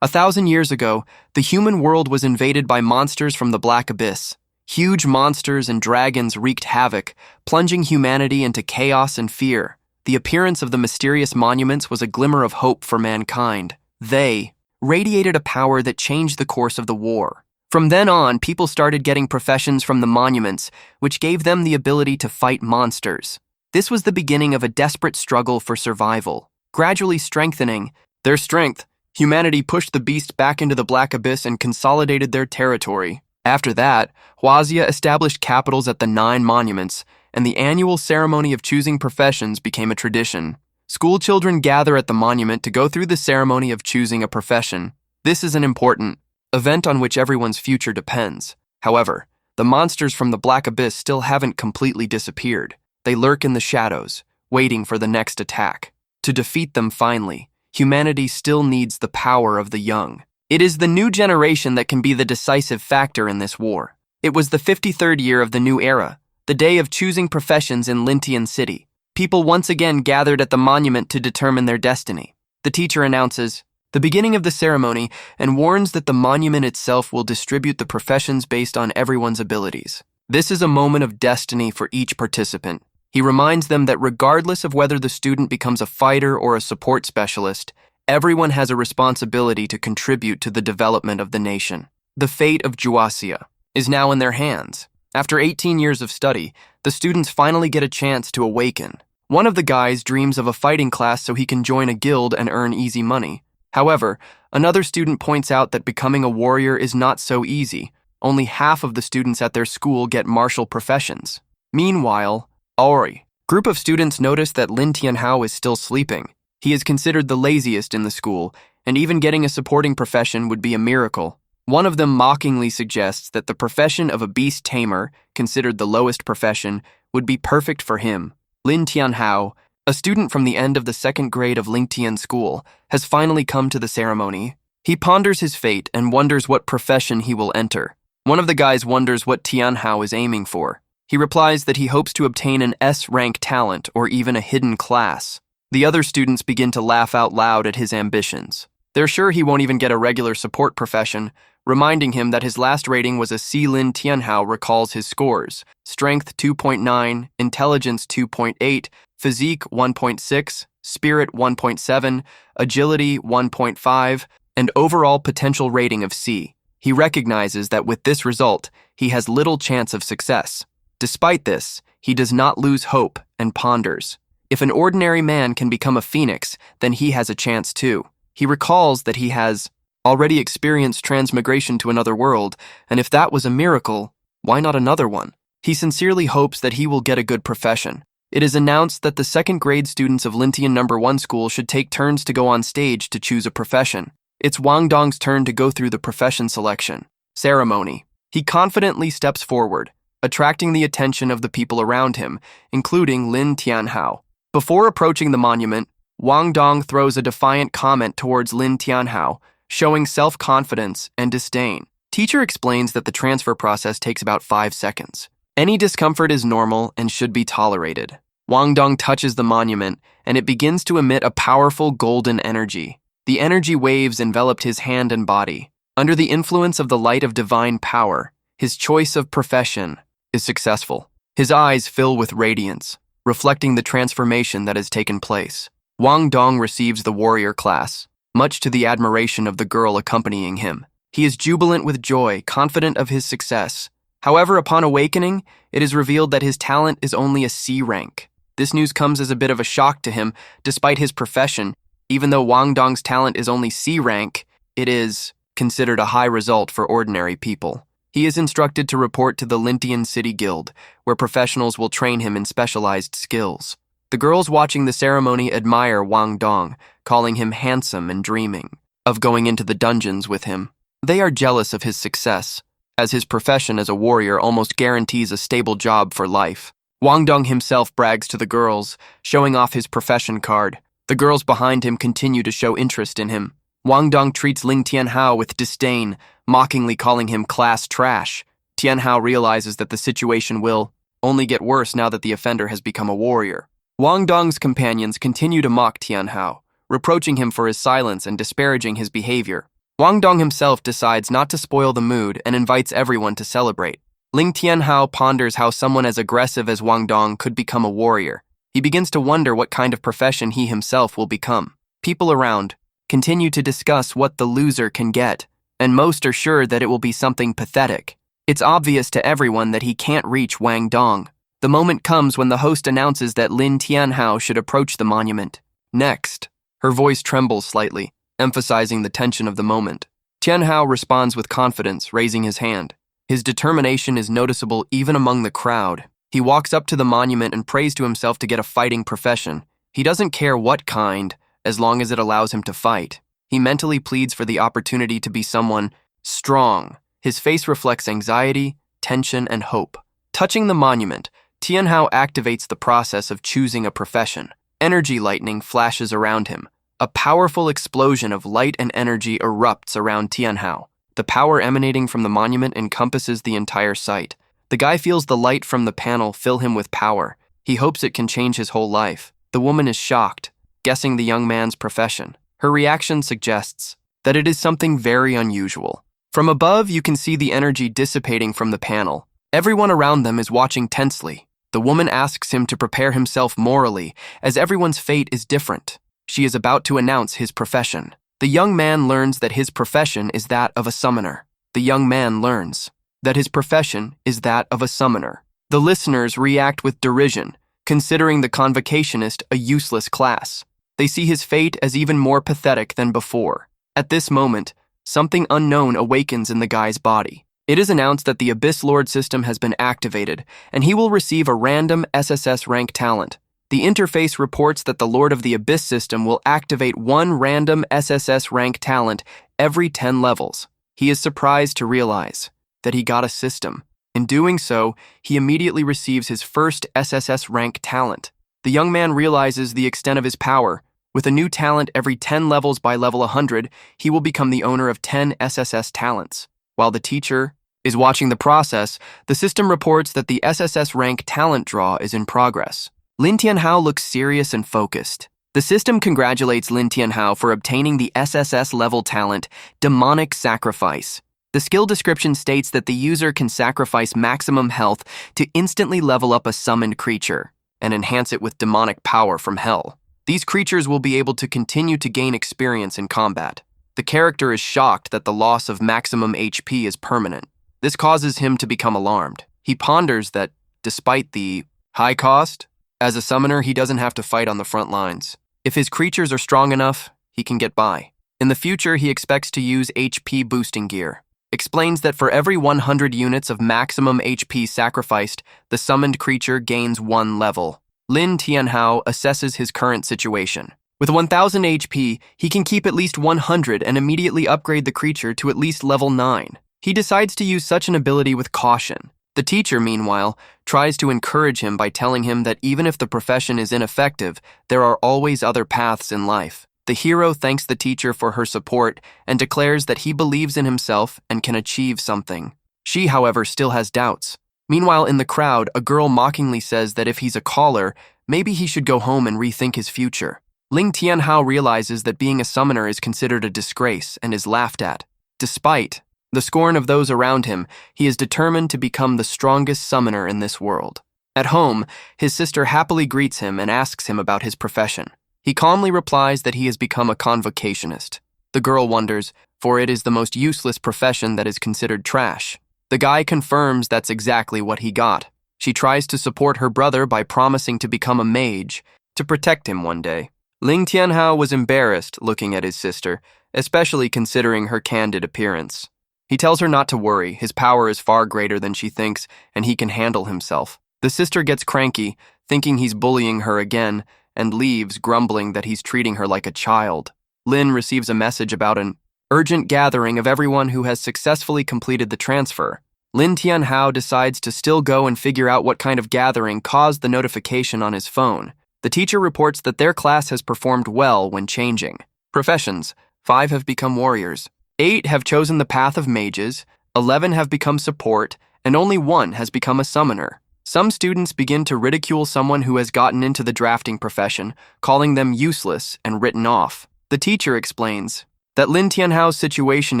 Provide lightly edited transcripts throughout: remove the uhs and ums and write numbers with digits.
1,000 years ago, the human world was invaded by monsters from the Black Abyss. Huge monsters and dragons wreaked havoc, plunging humanity into chaos and fear. The appearance of the mysterious monuments was a glimmer of hope for mankind. They radiated a power that changed the course of the war. From then on, people started getting professions from the monuments, which gave them the ability to fight monsters. This was the beginning of a desperate struggle for survival. Gradually strengthening their strength, humanity pushed the beast back into the Black Abyss and consolidated their territory. After that, Huaxia established capitals at the 9 monuments, and the annual ceremony of choosing professions became a tradition. School children gather at the monument to go through the ceremony of choosing a profession. This is an important event on which everyone's future depends. However, the monsters from the Black Abyss still haven't completely disappeared. They lurk in the shadows, waiting for the next attack. To defeat them finally, humanity still needs the power of the young. It is the new generation that can be the decisive factor in this war. It was the 53rd year of the new era, the day of choosing professions in Lintian City. People once again gathered at the monument to determine their destiny. The teacher announces the beginning of the ceremony and warns that the monument itself will distribute the professions based on everyone's abilities. This is a moment of destiny for each participant. He reminds them that regardless of whether the student becomes a fighter or a support specialist, everyone has a responsibility to contribute to the development of the nation. The fate of Huaxia is now in their hands. After 18 years of study, the students finally get a chance to awaken. One of the guys dreams of a fighting class so he can join a guild and earn easy money. However, another student points out that becoming a warrior is not so easy. Only half of the students at their school get martial professions. Meanwhile, Auri, group of students notice that Lin Tianhao is still sleeping. He is considered the laziest in the school, and even getting a supporting profession would be a miracle. One of them mockingly suggests that the profession of a beast tamer, considered the lowest profession, would be perfect for him. Lin Tianhao, a student from the end of the 2nd grade of Lingtian School, has finally come to the ceremony. He ponders his fate and wonders what profession he will enter. One of the guys wonders what Tianhao is aiming for. He replies that he hopes to obtain an S-rank talent or even a hidden class. The other students begin to laugh out loud at his ambitions. They're sure he won't even get a regular support profession, reminding him that his last rating was a C. Lin Tianhao recalls his scores: Strength 2.9, Intelligence 2.8, Physique 1.6, Spirit 1.7, Agility 1.5, and overall potential rating of C. He recognizes that with this result, he has little chance of success. Despite this, he does not lose hope and ponders. If an ordinary man can become a phoenix, then he has a chance too. He recalls that he has already experienced transmigration to another world, and if that was a miracle, why not another one? He sincerely hopes that he will get a good profession. It is announced that the 2nd grade students of Lintian No. 1 school should take turns to go on stage to choose a profession. It's Wang Dong's turn to go through the profession selection ceremony. He confidently steps forward, attracting the attention of the people around him, including Lin Tianhao. Before approaching the monument, Wang Dong throws a defiant comment towards Lin Tianhao, showing self-confidence and disdain. Teacher explains that the transfer process takes about 5 seconds. Any discomfort is normal and should be tolerated. Wang Dong touches the monument, and it begins to emit a powerful golden energy. The energy waves enveloped his hand and body. Under the influence of the light of divine power, his choice of profession is successful. His eyes fill with radiance, reflecting the transformation that has taken place. Wang Dong receives the warrior class, much to the admiration of the girl accompanying him. He is jubilant with joy, confident of his success. However, upon awakening, it is revealed that his talent is only a C rank. This news comes as a bit of a shock to him, despite his profession. Even though Wang Dong's talent is only C rank, it is considered a high result for ordinary people. He is instructed to report to the Lintian City Guild, where professionals will train him in specialized skills. The girls watching the ceremony admire Wang Dong, calling him handsome and dreaming of going into the dungeons with him. They are jealous of his success, as his profession as a warrior almost guarantees a stable job for life. Wang Dong himself brags to the girls, showing off his profession card. The girls behind him continue to show interest in him. Wang Dong treats Lin Tianhao with disdain, mockingly calling him class trash. Tianhao realizes that the situation will only get worse now that the offender has become a warrior. Wang Dong's companions continue to mock Tianhao, reproaching him for his silence and disparaging his behavior. Wang Dong himself decides not to spoil the mood and invites everyone to celebrate. Ling Tianhao ponders how someone as aggressive as Wang Dong could become a warrior. He begins to wonder what kind of profession he himself will become. People around continue to discuss what the loser can get, and most are sure that it will be something pathetic. It's obvious to everyone that he can't reach Wang Dong. The moment comes when the host announces that Lin Tianhao should approach the monument. Next, her voice trembles slightly, emphasizing the tension of the moment. Tianhao responds with confidence, raising his hand. His determination is noticeable even among the crowd. He walks up to the monument and prays to himself to get a fighting profession. He doesn't care what kind, as long as it allows him to fight. He mentally pleads for the opportunity to be someone strong. His face reflects anxiety, tension, and hope. Touching the monument, Tianhao activates the process of choosing a profession. Energy lightning flashes around him. A powerful explosion of light and energy erupts around Tianhao. The power emanating from the monument encompasses the entire site. The guy feels the light from the panel fill him with power. He hopes it can change his whole life. The woman is shocked, guessing the young man's profession. Her reaction suggests that it is something very unusual. From above, you can see the energy dissipating from the panel. Everyone around them is watching tensely. The woman asks him to prepare himself morally, as everyone's fate is different. She is about to announce his profession. The young man learns that his profession is that of a summoner. The young man learns that his profession is that of a summoner. The listeners react with derision, considering the convocationist a useless class. They see his fate as even more pathetic than before. At this moment, something unknown awakens in the guy's body. It is announced that the Abyss Lord system has been activated, and he will receive a random SSS rank talent. The interface reports that the Lord of the Abyss system will activate one random SSS rank talent every 10 levels. He is surprised to realize that he got a system. In doing so, he immediately receives his first SSS rank talent. The young man realizes the extent of his power. With a new talent every 10 levels by level 100, he will become the owner of 10 SSS talents. While the teacher is watching the process, the system reports that the SSS rank talent draw is in progress. Lin Tianhao looks serious and focused. The system congratulates Lin Tianhao for obtaining the SSS level talent, Demonic Sacrifice. The skill description states that the user can sacrifice maximum health to instantly level up a summoned creature and enhance it with demonic power from hell. These creatures will be able to continue to gain experience in combat. The character is shocked that the loss of maximum HP is permanent. This causes him to become alarmed. He ponders that, despite the high cost, as a summoner, he doesn't have to fight on the front lines. If his creatures are strong enough, he can get by. In the future, he expects to use HP boosting gear. Explains that for every 100 units of maximum HP sacrificed, the summoned creature gains 1 level. Lin Tianhao assesses his current situation. With 1000 HP, he can keep at least 100 and immediately upgrade the creature to at least level 9. He decides to use such an ability with caution. The teacher, meanwhile, tries to encourage him by telling him that even if the profession is ineffective, there are always other paths in life. The hero thanks the teacher for her support and declares that he believes in himself and can achieve something. She, however, still has doubts. Meanwhile, in the crowd, a girl mockingly says that if he's a caller, maybe he should go home and rethink his future. Ling Tianhao realizes that being a summoner is considered a disgrace and is laughed at. Despite the scorn of those around him, he is determined to become the strongest summoner in this world. At home, his sister happily greets him and asks him about his profession. He calmly replies that he has become a convocationist. The girl wonders, for it is the most useless profession that is considered trash. The guy confirms that's exactly what he got. She tries to support her brother by promising to become a mage, to protect him one day. Ling Tianhao was embarrassed looking at his sister, especially considering her candid appearance. He tells her not to worry, his power is far greater than she thinks, and he can handle himself. The sister gets cranky, thinking he's bullying her again, and leaves, grumbling that he's treating her like a child. Lin receives a message about an urgent gathering of everyone who has successfully completed the transfer. Lin Tianhao decides to still go and figure out what kind of gathering caused the notification on his phone. The teacher reports that their class has performed well when changing. Professions: 5 have become warriors. 8 have chosen the path of mages, 11 have become support, and only 1 has become a summoner. Some students begin to ridicule someone who has gotten into the drafting profession, calling them useless and written off. The teacher explains that Lin Tianhao's situation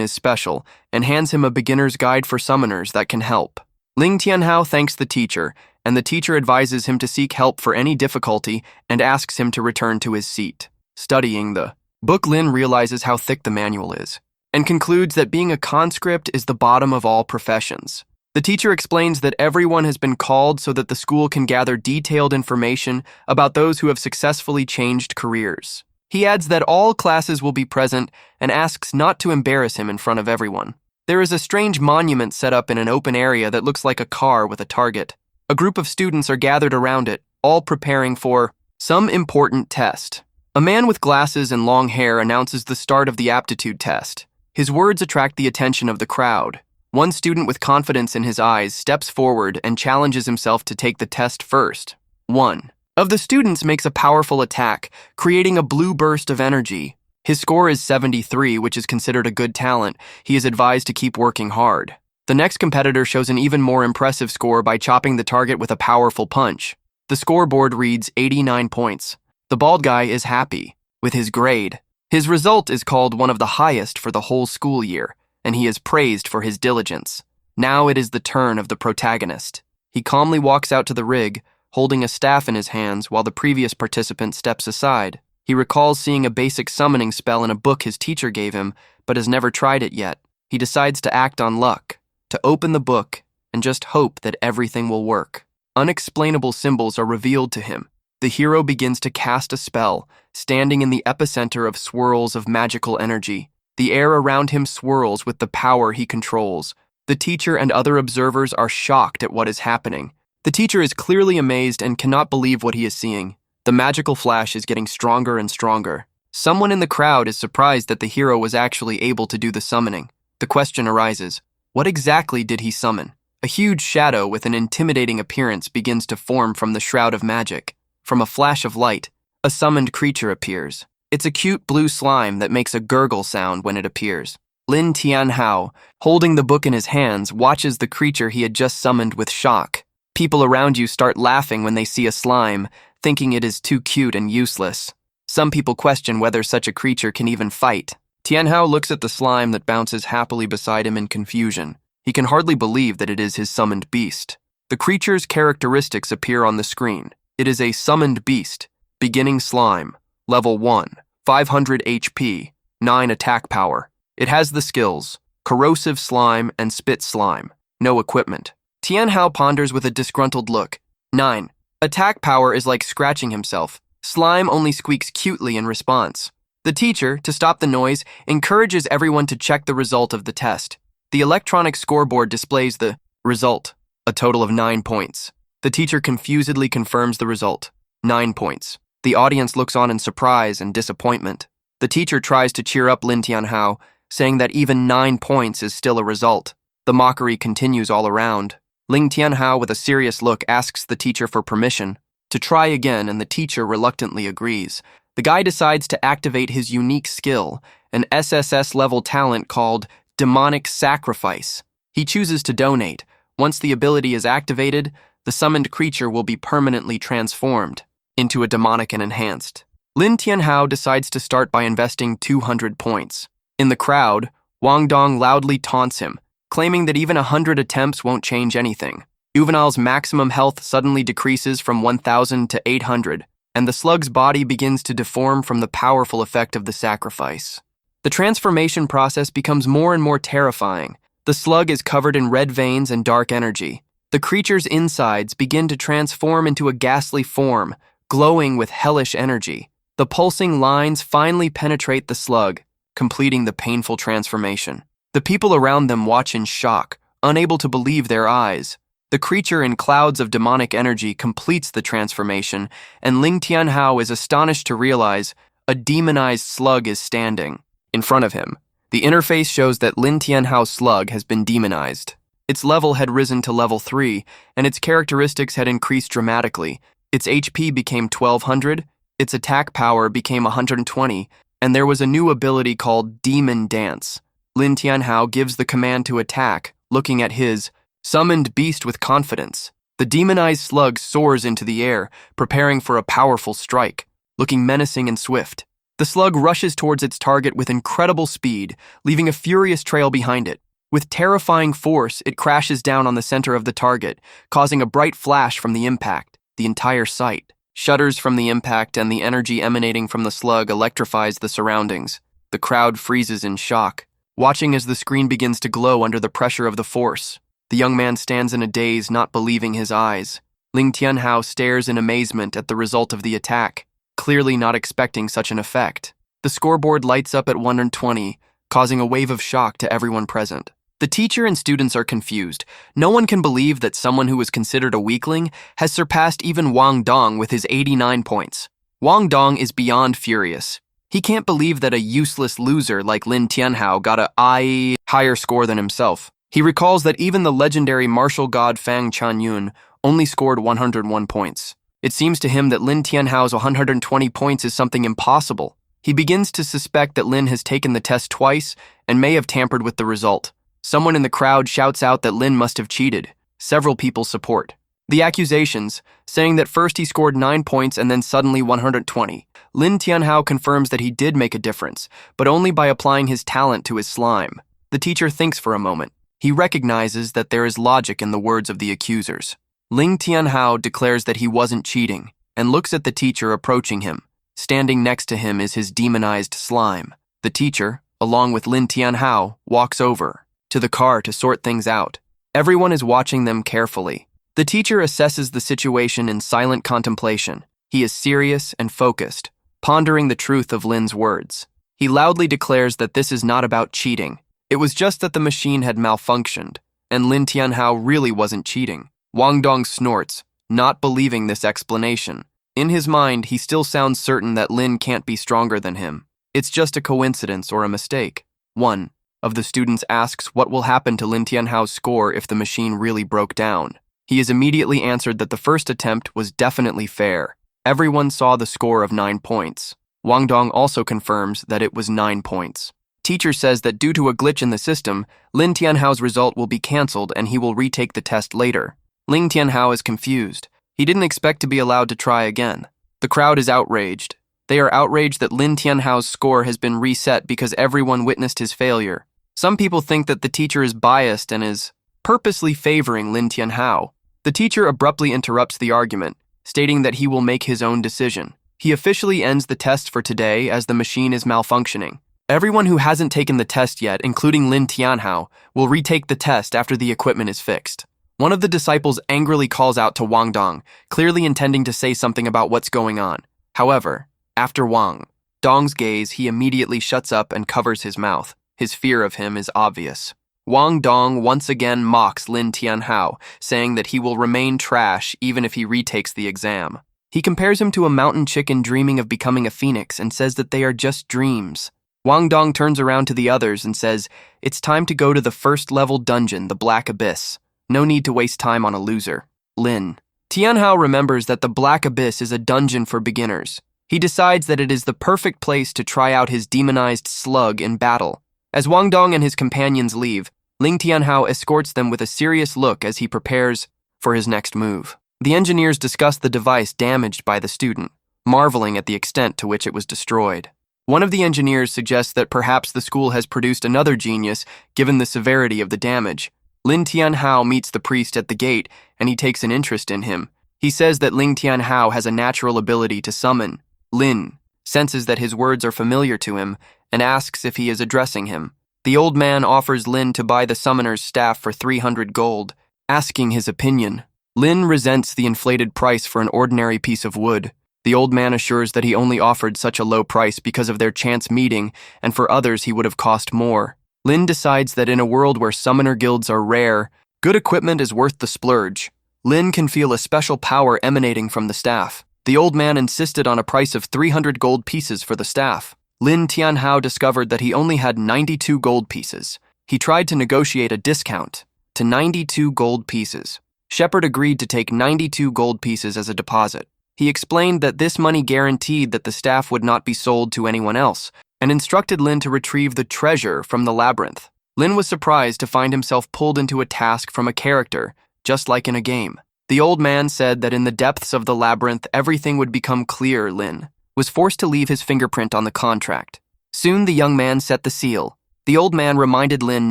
is special and hands him a beginner's guide for summoners that can help. Ling Tianhao thanks the teacher, and the teacher advises him to seek help for any difficulty and asks him to return to his seat. Studying the book, Lin realizes how thick the manual is and concludes that being a conscript is the bottom of all professions. The teacher explains that everyone has been called so that the school can gather detailed information about those who have successfully changed careers. He adds that all classes will be present and asks not to embarrass him in front of everyone. There is a strange monument set up in an open area that looks like a car with a target. A group of students are gathered around it, all preparing for some important test. A man with glasses and long hair announces the start of the aptitude test. His words attract the attention of the crowd. One student with confidence in his eyes steps forward and challenges himself to take the test first. One of the students makes a powerful attack, creating a blue burst of energy. His score is 73, which is considered a good talent. He is advised to keep working hard. The next competitor shows an even more impressive score by chopping the target with a powerful punch. The scoreboard reads 89 points. The bald guy is happy with his grade. His result is called one of the highest for the whole school year, and he is praised for his diligence. Now it is the turn of the protagonist. He calmly walks out to the rig, holding a staff in his hands while the previous participant steps aside. He recalls seeing a basic summoning spell in a book his teacher gave him, but has never tried it yet. He decides to act on luck, to open the book, and just hope that everything will work. Unexplainable symbols are revealed to him. The hero begins to cast a spell, standing in the epicenter of swirls of magical energy. The air around him swirls with the power he controls. The teacher and other observers are shocked at what is happening. The teacher is clearly amazed and cannot believe what he is seeing. The magical flash is getting stronger and stronger. Someone in the crowd is surprised that the hero was actually able to do the summoning. The question arises, what exactly did he summon? A huge shadow with an intimidating appearance begins to form from the shroud of magic. From a flash of light, a summoned creature appears. It's a cute blue slime that makes a gurgle sound when it appears. Lin Tianhao, holding the book in his hands, watches the creature he had just summoned with shock. People around you start laughing when they see a slime, thinking it is too cute and useless. Some people question whether such a creature can even fight. Tianhao looks at the slime that bounces happily beside him in confusion. He can hardly believe that it is his summoned beast. The creature's characteristics appear on the screen. It is a summoned beast, beginning slime, level 1, 500 HP, 9 attack power. It has the skills, corrosive slime and spit slime, no equipment. Tianhao ponders with a disgruntled look. 9. Attack power is like scratching himself. Slime only squeaks cutely in response. The teacher, to stop the noise, encourages everyone to check the result of the test. The electronic scoreboard displays the result, a total of 9 points. The teacher confusedly confirms the result, 9 points. The audience looks on in surprise and disappointment. The teacher tries to cheer up Lin Tianhao, saying that even 9 points is still a result. The mockery continues all around. Ling Tianhao, with a serious look, asks the teacher for permission to try again, and the teacher reluctantly agrees. The guy decides to activate his unique skill, an SSS-level talent called Demonic Sacrifice. He chooses to donate. Once the ability is activated, the summoned creature will be permanently transformed into a demonic and enhanced. Lin Tianhao decides to start by investing 200 points. In the crowd, Wang Dong loudly taunts him, claiming that even 100 attempts won't change anything. Juvenal's maximum health suddenly decreases from 1,000 to 800, and the slug's body begins to deform from the powerful effect of the sacrifice. The transformation process becomes more and more terrifying. The slug is covered in red veins and dark energy. The creature's insides begin to transform into a ghastly form, glowing with hellish energy. The pulsing lines finally penetrate the slug, completing the painful transformation. The people around them watch in shock, unable to believe their eyes. The creature in clouds of demonic energy completes the transformation, and Ling Tianhao is astonished to realize a demonized slug is standing in front of him. The interface shows that Lin Tianhao's slug has been demonized. Its level had risen to level 3, and its characteristics had increased dramatically. Its HP became 1200, its attack power became 120, and there was a new ability called Demon Dance. Lin Tianhao gives the command to attack, looking at his summoned beast with confidence. The demonized slug soars into the air, preparing for a powerful strike, looking menacing and swift. The slug rushes towards its target with incredible speed, leaving a furious trail behind it. With terrifying force, it crashes down on the center of the target, causing a bright flash from the impact. The entire site shudders from the impact, and the energy emanating from the slug electrifies the surroundings. The crowd freezes in shock, watching as the screen begins to glow under the pressure of the force. The young man stands in a daze, not believing his eyes. Ling Tianhao stares in amazement at the result of the attack, clearly not expecting such an effect. The scoreboard lights up at 120, causing a wave of shock to everyone present. The teacher and students are confused. No one can believe that someone who was considered a weakling has surpassed even Wang Dong with his 89 points. Wang Dong is beyond furious. He can't believe that a useless loser like Lin Tianhao got a higher score than himself. He recalls that even the legendary martial god Fang Chanyun only scored 101 points. It seems to him that Lin Tianhao's 120 points is something impossible. He begins to suspect that Lin has taken the test twice and may have tampered with the result. Someone in the crowd shouts out that Lin must have cheated. Several people support the accusations, saying that first he scored 9 points and then suddenly 120. Lin Tianhao confirms that he did make a difference, but only by applying his talent to his slime. The teacher thinks for a moment. He recognizes that there is logic in the words of the accusers. Ling Tianhao declares that he wasn't cheating and looks at the teacher approaching him. Standing next to him is his demonized slime. The teacher, along with Lin Tianhao, walks over to the car to sort things out. Everyone is watching them carefully. The teacher assesses the situation in silent contemplation. He is serious and focused, pondering the truth of Lin's words. He loudly declares that this is not about cheating. It was just that the machine had malfunctioned, and Lin Tianhao really wasn't cheating. Wang Dong snorts, not believing this explanation. In his mind, he still sounds certain that Lin can't be stronger than him. It's just a coincidence or a mistake. One of the students asks what will happen to Lin Tianhao's score if the machine really broke down. He is immediately answered that the first attempt was definitely fair. Everyone saw the score of 9 points. Wang Dong also confirms that it was 9 points. Teacher says that due to a glitch in the system, Lin Tianhao's result will be cancelled and he will retake the test later. Ling Tianhao is confused. He didn't expect to be allowed to try again. The crowd is outraged. They are outraged that Lin Tianhao's score has been reset because everyone witnessed his failure. Some people think that the teacher is biased and is purposely favoring Lin Tianhao. The teacher abruptly interrupts the argument, stating that he will make his own decision. He officially ends the test for today as the machine is malfunctioning. Everyone who hasn't taken the test yet, including Lin Tianhao, will retake the test after the equipment is fixed. One of the disciples angrily calls out to Wang Dong, clearly intending to say something about what's going on. However, after Wang Dong's gaze, he immediately shuts up and covers his mouth. His fear of him is obvious. Wang Dong once again mocks Lin Tianhao, saying that he will remain trash even if he retakes the exam. He compares him to a mountain chicken dreaming of becoming a phoenix and says that they are just dreams. Wang Dong turns around to the others and says, "It's time to go to the first-level dungeon, the Black Abyss. No need to waste time on a loser." Lin Tianhao remembers that the Black Abyss is a dungeon for beginners. He decides that it is the perfect place to try out his demonized slug in battle. As Wang Dong and his companions leave, Ling Tianhao escorts them with a serious look as he prepares for his next move. The engineers discuss the device damaged by the student, marveling at the extent to which it was destroyed. One of the engineers suggests that perhaps the school has produced another genius given the severity of the damage. Lin Tianhao meets the priest at the gate, and he takes an interest in him. He says that Ling Tianhao has a natural ability to summon. Lin senses that his words are familiar to him and asks if he is addressing him. The old man offers Lin to buy the summoner's staff for 300 gold, asking his opinion. Lin resents the inflated price for an ordinary piece of wood. The old man assures that he only offered such a low price because of their chance meeting, and for others he would have cost more. Lin decides that in a world where summoner guilds are rare, good equipment is worth the splurge. Lin can feel a special power emanating from the staff. The old man insisted on a price of 300 gold pieces for the staff. Lin Tianhao discovered that he only had 92 gold pieces. He tried to negotiate a discount to 92 gold pieces. Shepard agreed to take 92 gold pieces as a deposit. He explained that this money guaranteed that the staff would not be sold to anyone else, and instructed Lin to retrieve the treasure from the labyrinth. Lin was surprised to find himself pulled into a task from a character, just like in a game. The old man said that in the depths of the labyrinth, everything would become clear, Lin. was forced to leave his fingerprint on the contract. Soon the young man set the seal. The old man reminded Lin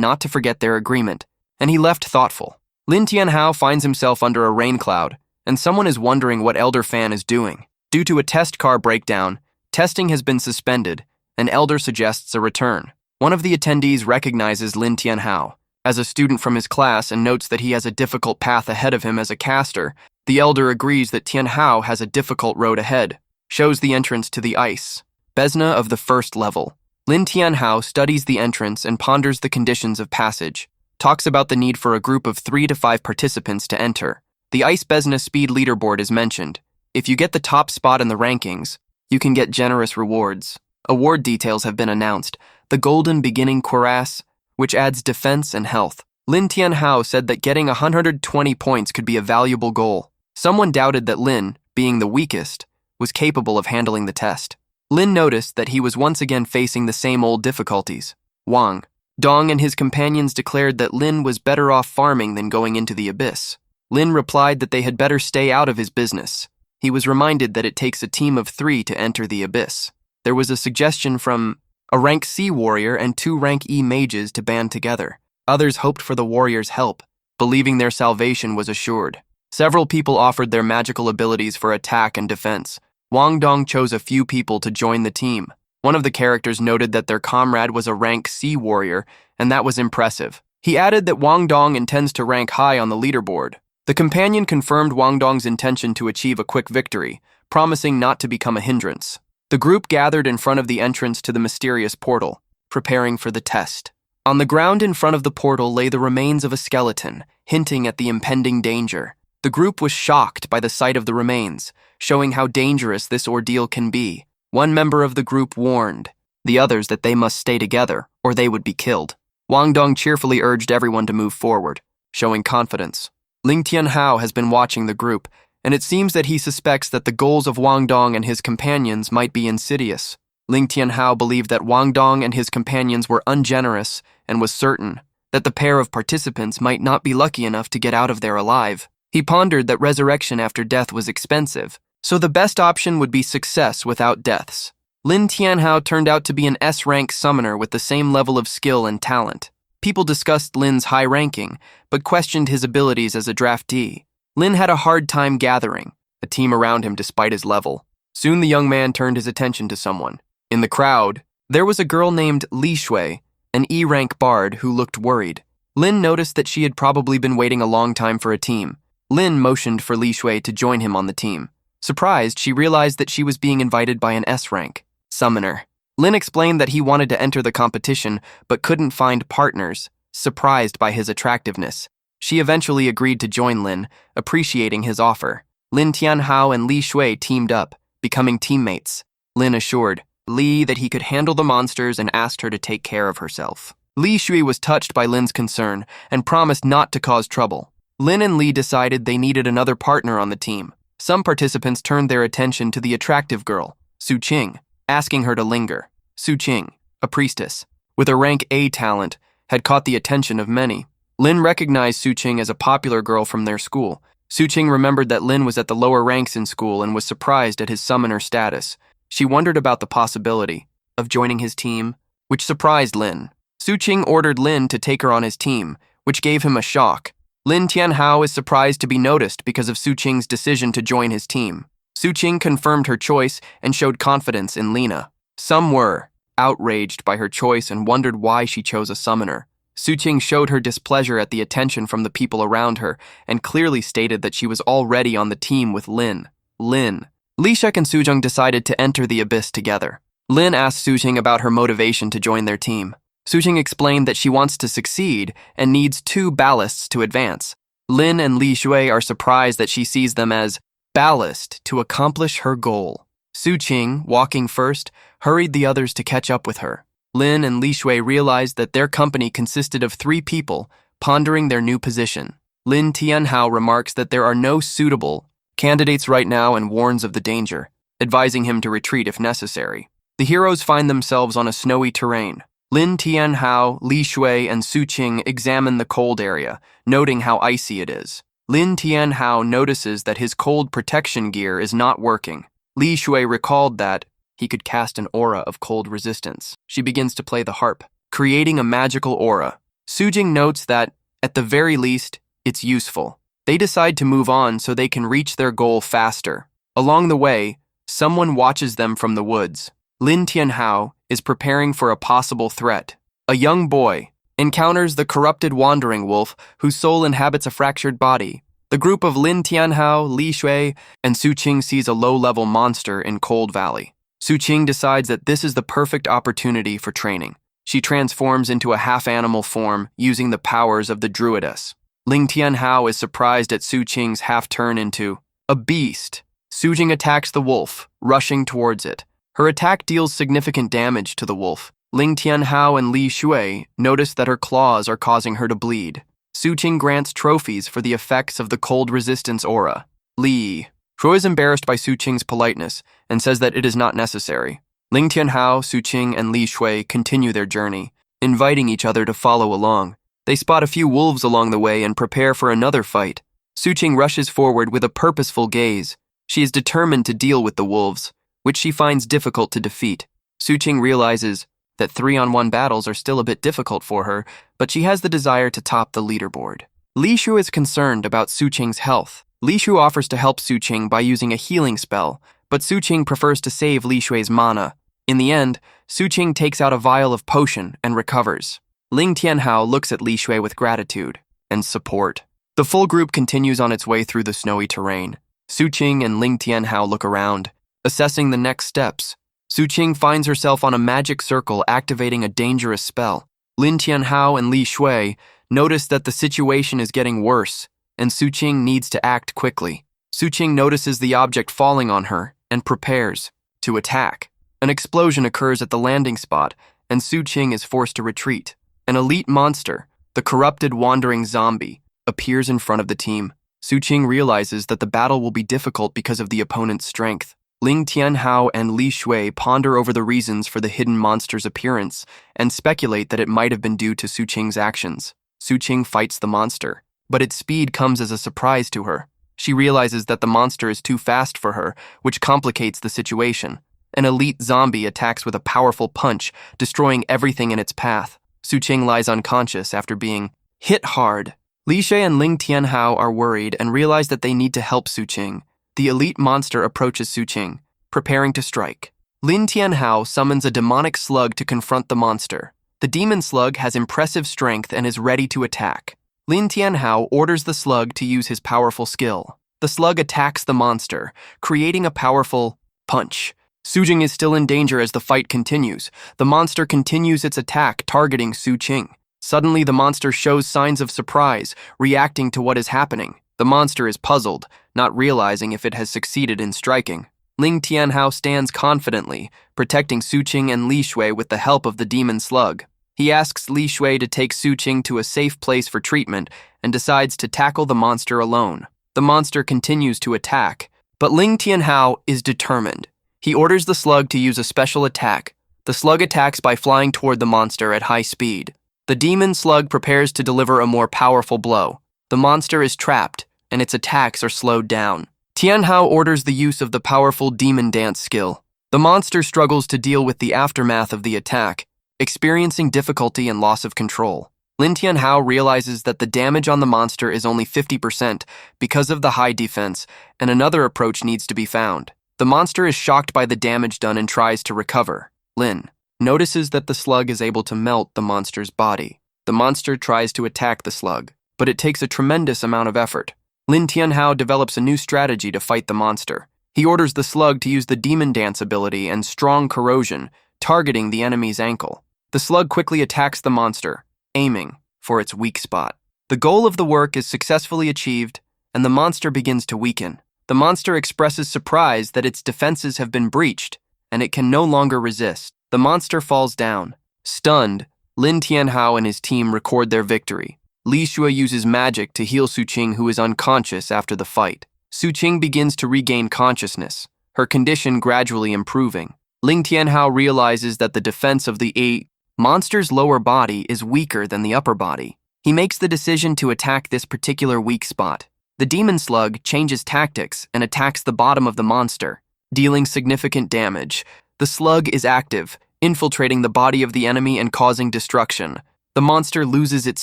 not to forget their agreement, and he left thoughtful. Lin Tianhao finds himself under a rain cloud, and someone is wondering what Elder Fan is doing. Due to a test car breakdown, testing has been suspended, and Elder suggests a return. One of the attendees recognizes Lin Tianhao as a student from his class and notes that he has a difficult path ahead of him as a caster. The Elder agrees that Tianhao has a difficult road ahead, shows the entrance to the ice. Besna of the first level. Lin Tianhao studies the entrance and ponders the conditions of passage, talks about the need for a group of 3 to 5 participants to enter. The Ice Besna speed leaderboard is mentioned. If you get the top spot in the rankings, you can get generous rewards. Award details have been announced. The Golden Beginning Cuirass, which adds defense and health. Lin Tianhao said that getting 120 points could be a valuable goal. Someone doubted that Lin, being the weakest, was capable of handling the test. Lin noticed that he was once again facing the same old difficulties. Wang Dong and his companions declared that Lin was better off farming than going into the abyss. Lin replied that they had better stay out of his business. He was reminded that it takes a team of 3 to enter the abyss. There was a suggestion from a rank C warrior and 2 rank E mages to band together. Others hoped for the warriors' help, believing their salvation was assured. Several people offered their magical abilities for attack and defense. Wang Dong chose a few people to join the team. One of the characters noted that their comrade was a rank C warrior, and that was impressive. He added that Wang Dong intends to rank high on the leaderboard. The companion confirmed Wang Dong's intention to achieve a quick victory, promising not to become a hindrance. The group gathered in front of the entrance to the mysterious portal, preparing for the test. On the ground in front of the portal lay the remains of a skeleton, hinting at the impending danger. The group was shocked by the sight of the remains, showing how dangerous this ordeal can be. One member of the group warned the others that they must stay together, or they would be killed. Wang Dong cheerfully urged everyone to move forward, showing confidence. Lin Tianhao has been watching the group, and it seems that he suspects that the goals of Wang Dong and his companions might be insidious. Lin Tianhao believed that Wang Dong and his companions were ungenerous and was certain that the pair of participants might not be lucky enough to get out of there alive. He pondered that resurrection after death was expensive, so the best option would be success without deaths. Lin Tianhao turned out to be an S-rank summoner with the same level of skill and talent. People discussed Lin's high ranking, but questioned his abilities as a draftee. Lin had a hard time gathering a team around him despite his level. Soon the young man turned his attention to someone. In the crowd, there was a girl named Li Shui, an E-rank bard who looked worried. Lin noticed that she had probably been waiting a long time for a team. Lin motioned for Li Shui to join him on the team. Surprised, she realized that she was being invited by an S-rank summoner. Lin explained that he wanted to enter the competition but couldn't find partners, surprised by his attractiveness. She eventually agreed to join Lin, appreciating his offer. Lin Tianhao and Li Shui teamed up, becoming teammates. Lin assured Li that he could handle the monsters and asked her to take care of herself. Li Shui was touched by Lin's concern and promised not to cause trouble. Lin and Li decided they needed another partner on the team. Some participants turned their attention to the attractive girl, Su Qing, asking her to linger. Su Qing, a priestess, with a rank A talent, had caught the attention of many. Lin recognized Su Qing as a popular girl from their school. Su Qing remembered that Lin was at the lower ranks in school and was surprised at his summoner status. She wondered about the possibility of joining his team, which surprised Lin. Su Qing ordered Lin to take her on his team, which gave him a shock. Lin Tianhao is surprised to be noticed because of Su Qing's decision to join his team. Su Qing confirmed her choice and showed confidence in Lina. Some were outraged by her choice and wondered why she chose a summoner. Su Qing showed her displeasure at the attention from the people around her and clearly stated that she was already on the team with Lin. Li Shek and Su Jung decided to enter the abyss together. Lin asked Su Qing about her motivation to join their team. Su Qing explained that she wants to succeed and needs 2 ballasts to advance. Lin and Li Shui are surprised that she sees them as ballast to accomplish her goal. Su Qing, walking first, hurried the others to catch up with her. Lin and Li Shui realized that their company consisted of 3 people, pondering their new position. Lin Tianhao remarks that there are no suitable candidates right now and warns of the danger, advising him to retreat if necessary. The heroes find themselves on a snowy terrain. Lin Tianhao, Li Shui, and Su Qing examine the cold area, noting how icy it is. Lin Tianhao notices that his cold protection gear is not working. Li Shui recalled that he could cast an aura of cold resistance. She begins to play the harp, creating a magical aura. Sujing notes that, at the very least, it's useful. They decide to move on so they can reach their goal faster. Along the way, someone watches them from the woods. Lin Tianhao is preparing for a possible threat. A young boy encounters the corrupted wandering wolf whose soul inhabits a fractured body. The group of Lin Tianhao, Li Shui, and Su Qing sees a low-level monster in Cold Valley. Su Qing decides that this is the perfect opportunity for training. She transforms into a half-animal form using the powers of the druidess. Ling Tianhao is surprised at Su Qing's half-turn into a beast. Su Qing attacks the wolf, rushing towards it. Her attack deals significant damage to the wolf. Ling Tianhao and Li Shui notice that her claws are causing her to bleed. Su Qing grants trophies for the effects of the cold resistance aura. Li Shui is embarrassed by Su Qing's politeness and says that it is not necessary. Ling Tianhao, Su Qing, and Li Shui continue their journey, inviting each other to follow along. They spot a few wolves along the way and prepare for another fight. Su Qing rushes forward with a purposeful gaze. She is determined to deal with the wolves, which she finds difficult to defeat. Su Qing realizes that 3-on-1 battles are still a bit difficult for her, but she has the desire to top the leaderboard. Li Shu is concerned about Su Qing's health. Li Shu offers to help Su Qing by using a healing spell, but Su Qing prefers to save Li Shui's mana. In the end, Su Qing takes out a vial of potion and recovers. Ling Tianhao looks at Li Shui with gratitude and support. The full group continues on its way through the snowy terrain. Su Qing and Ling Tianhao look around, assessing the next steps. Su Qing finds herself on a magic circle activating a dangerous spell. Lin Tianhao and Li Shui notice that the situation is getting worse, and Su Qing needs to act quickly. Su Qing notices the object falling on her and prepares to attack. An explosion occurs at the landing spot, and Su Qing is forced to retreat. An elite monster, the corrupted wandering zombie, appears in front of the team. Su Qing realizes that the battle will be difficult because of the opponent's strength. Ling Tianhao and Li Shui ponder over the reasons for the hidden monster's appearance and speculate that it might have been due to Su Qing's actions. Su Qing fights the monster, but its speed comes as a surprise to her. She realizes that the monster is too fast for her, which complicates the situation. An elite zombie attacks with a powerful punch, destroying everything in its path. Su Qing lies unconscious after being hit hard. Li Shui and Ling Tianhao are worried and realize that they need to help Su Qing. The elite monster approaches Su Qing, preparing to strike. Lin Tianhao summons a demonic slug to confront the monster. The demon slug has impressive strength and is ready to attack. Lin Tianhao orders the slug to use his powerful skill. The slug attacks the monster, creating a powerful punch. Su Qing is still in danger as the fight continues. The monster continues its attack, targeting Su Qing. Suddenly, the monster shows signs of surprise, reacting to what is happening. The monster is puzzled, not realizing if it has succeeded in striking. Ling Tianhao stands confidently, protecting Su Qing and Li Shui with the help of the demon slug. He asks Li Shui to take Su Qing to a safe place for treatment and decides to tackle the monster alone. The monster continues to attack, but Ling Tianhao is determined. He orders the slug to use a special attack. The slug attacks by flying toward the monster at high speed. The demon slug prepares to deliver a more powerful blow. The monster is trapped, and its attacks are slowed down. Tianhao orders the use of the powerful demon dance skill. The monster struggles to deal with the aftermath of the attack, experiencing difficulty and loss of control. Lin Tianhao realizes that the damage on the monster is only 50% because of the high defense, and another approach needs to be found. The monster is shocked by the damage done and tries to recover. Lin notices that the slug is able to melt the monster's body. The monster tries to attack the slug, but it takes a tremendous amount of effort. Lin Tianhao develops a new strategy to fight the monster. He orders the slug to use the demon dance ability and strong corrosion, targeting the enemy's ankle. The slug quickly attacks the monster, aiming for its weak spot. The goal of the work is successfully achieved, and the monster begins to weaken. The monster expresses surprise that its defenses have been breached, and it can no longer resist. The monster falls down. Stunned, Lin Tianhao and his team record their victory. Li Shui uses magic to heal Su Qing, who is unconscious after the fight. Su Qing begins to regain consciousness, her condition gradually improving. Ling Tianhao realizes that the defense of the monster's lower body is weaker than the upper body. He makes the decision to attack this particular weak spot. The demon slug changes tactics and attacks the bottom of the monster, dealing significant damage. The slug is active, infiltrating the body of the enemy and causing destruction. The monster loses its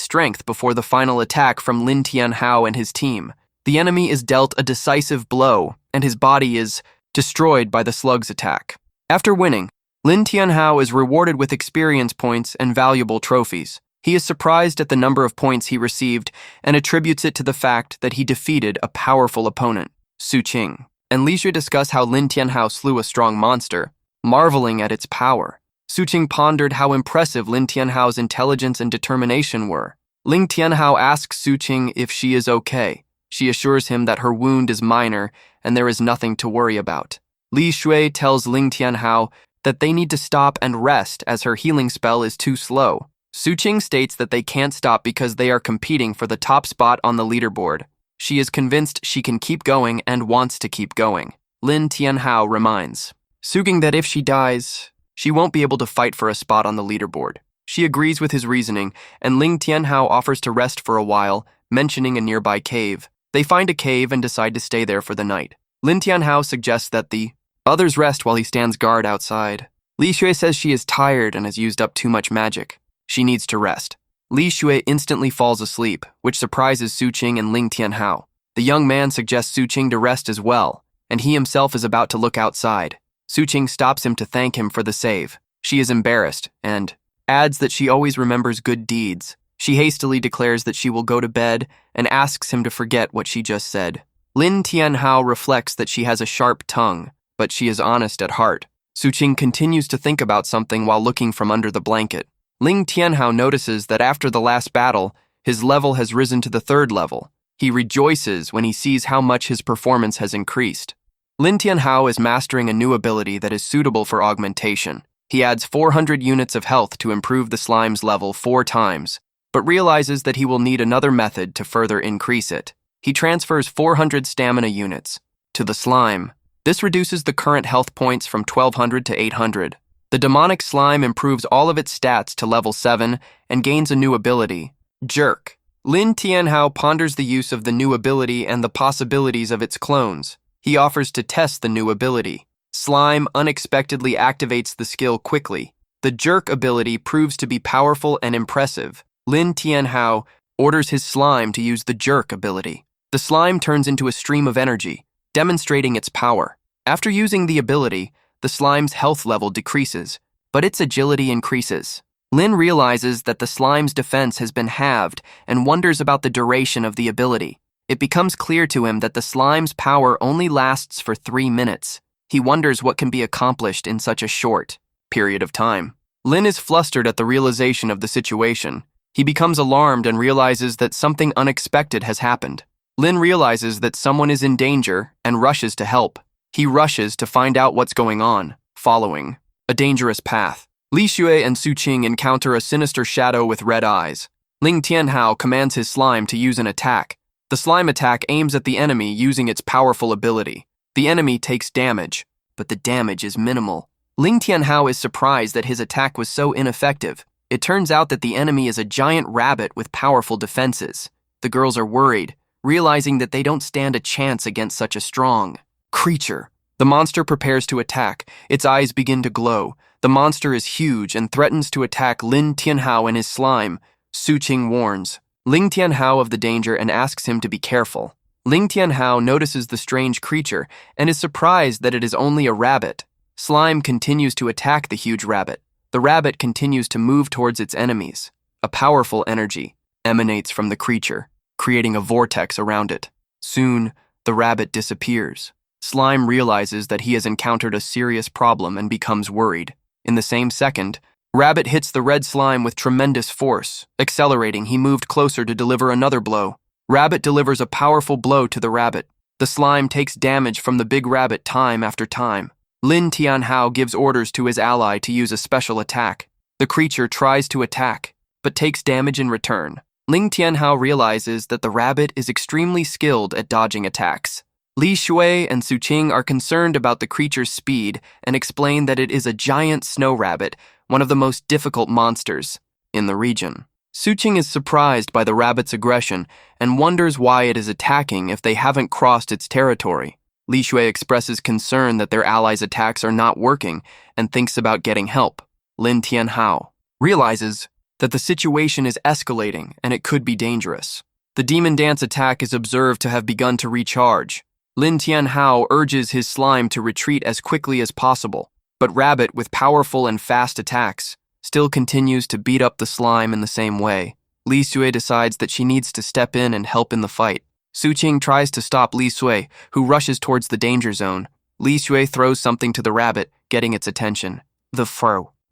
strength before the final attack from Lin Tianhao and his team. The enemy is dealt a decisive blow, and his body is destroyed by the slug's attack. After winning, Lin Tianhao is rewarded with experience points and valuable trophies. He is surprised at the number of points he received and attributes it to the fact that he defeated a powerful opponent, Su Qing. And Li Shui discuss how Lin Tianhao slew a strong monster, marveling at its power. Su Qing pondered how impressive Lin Tianhao's intelligence and determination were. Lin Tianhao asks Su Qing if she is okay. She assures him that her wound is minor and there is nothing to worry about. Li Shui tells Lin Tianhao that they need to stop and rest as her healing spell is too slow. Su Qing states that they can't stop because they are competing for the top spot on the leaderboard. She is convinced she can keep going and wants to keep going. Lin Tianhao reminds Su Qing that if she dies, she won't be able to fight for a spot on the leaderboard. She agrees with his reasoning, and Lin Tianhao offers to rest for a while, mentioning a nearby cave. They find a cave and decide to stay there for the night. Lin Tianhao suggests that the others rest while he stands guard outside. Li Shui says she is tired and has used up too much magic. She needs to rest. Li Shui instantly falls asleep, which surprises Su Qing and Lin Tianhao. The young man suggests Su Qing to rest as well, and he himself is about to look outside. Su Qing stops him to thank him for the save. She is embarrassed and adds that she always remembers good deeds. She hastily declares that she will go to bed and asks him to forget what she just said. Lin Tianhao reflects that she has a sharp tongue, but she is honest at heart. Su Qing continues to think about something while looking from under the blanket. Lin Tianhao notices that after the last battle, his level has risen to the 3rd level. He rejoices when he sees how much his performance has increased. Lin Tianhao is mastering a new ability that is suitable for augmentation. He adds 400 units of health to improve the slime's level 4 times, but realizes that he will need another method to further increase it. He transfers 400 stamina units to the slime. This reduces the current health points from 1200 to 800. The demonic slime improves all of its stats to level 7 and gains a new ability, Jerk. Lin Tianhao ponders the use of the new ability and the possibilities of its clones. He offers to test the new ability. Slime unexpectedly activates the skill quickly. The Jerk ability proves to be powerful and impressive. Lin Tianhao orders his slime to use the Jerk ability. The slime turns into a stream of energy, demonstrating its power. After using the ability, the slime's health level decreases, but its agility increases. Lin realizes that the slime's defense has been halved and wonders about the duration of the ability. It becomes clear to him that the slime's power only lasts for 3 minutes. He wonders what can be accomplished in such a short period of time. Lin is flustered at the realization of the situation. He becomes alarmed and realizes that something unexpected has happened. Lin realizes that someone is in danger and rushes to help. He rushes to find out what's going on, following a dangerous path. Li Shui and Su Qing encounter a sinister shadow with red eyes. Lin Tianhao commands his slime to use an attack. The slime attack aims at the enemy using its powerful ability. The enemy takes damage, but the damage is minimal. Lin Tianhao is surprised that his attack was so ineffective. It turns out that the enemy is a giant rabbit with powerful defenses. The girls are worried, realizing that they don't stand a chance against such a strong creature. The monster prepares to attack. Its eyes begin to glow. The monster is huge and threatens to attack Lin Tianhao and his slime. Su Qing warns Lin Tianhao of the danger and asks him to be careful. Lin Tianhao notices the strange creature and is surprised that it is only a rabbit. Slime continues to attack the huge rabbit. The rabbit continues to move towards its enemies. A powerful energy emanates from the creature, creating a vortex around it. Soon, the rabbit disappears. Slime realizes that he has encountered a serious problem and becomes worried. In the same second, Rabbit hits the red slime with tremendous force. Accelerating, he moved closer to deliver another blow. Rabbit delivers a powerful blow to the rabbit. The slime takes damage from the big rabbit time after time. Lin Tianhao gives orders to his ally to use a special attack. The creature tries to attack, but takes damage in return. Lin Tianhao realizes that the rabbit is extremely skilled at dodging attacks. Li Shui and Su Qing are concerned about the creature's speed and explain that it is a giant snow rabbit, one of the most difficult monsters in the region. Su Qing is surprised by the rabbit's aggression and wonders why it is attacking if they haven't crossed its territory. Li Shui expresses concern that their allies' attacks are not working and thinks about getting help. Lin Tianhao realizes that the situation is escalating and it could be dangerous. The demon dance attack is observed to have begun to recharge. Lin Tianhao urges his slime to retreat as quickly as possible, but Rabbit, with powerful and fast attacks, still continues to beat up the slime in the same way. Li Sui decides that she needs to step in and help in the fight. Su Qing tries to stop Li Sui, who rushes towards the danger zone. Li Sui throws something to the rabbit, getting its attention. The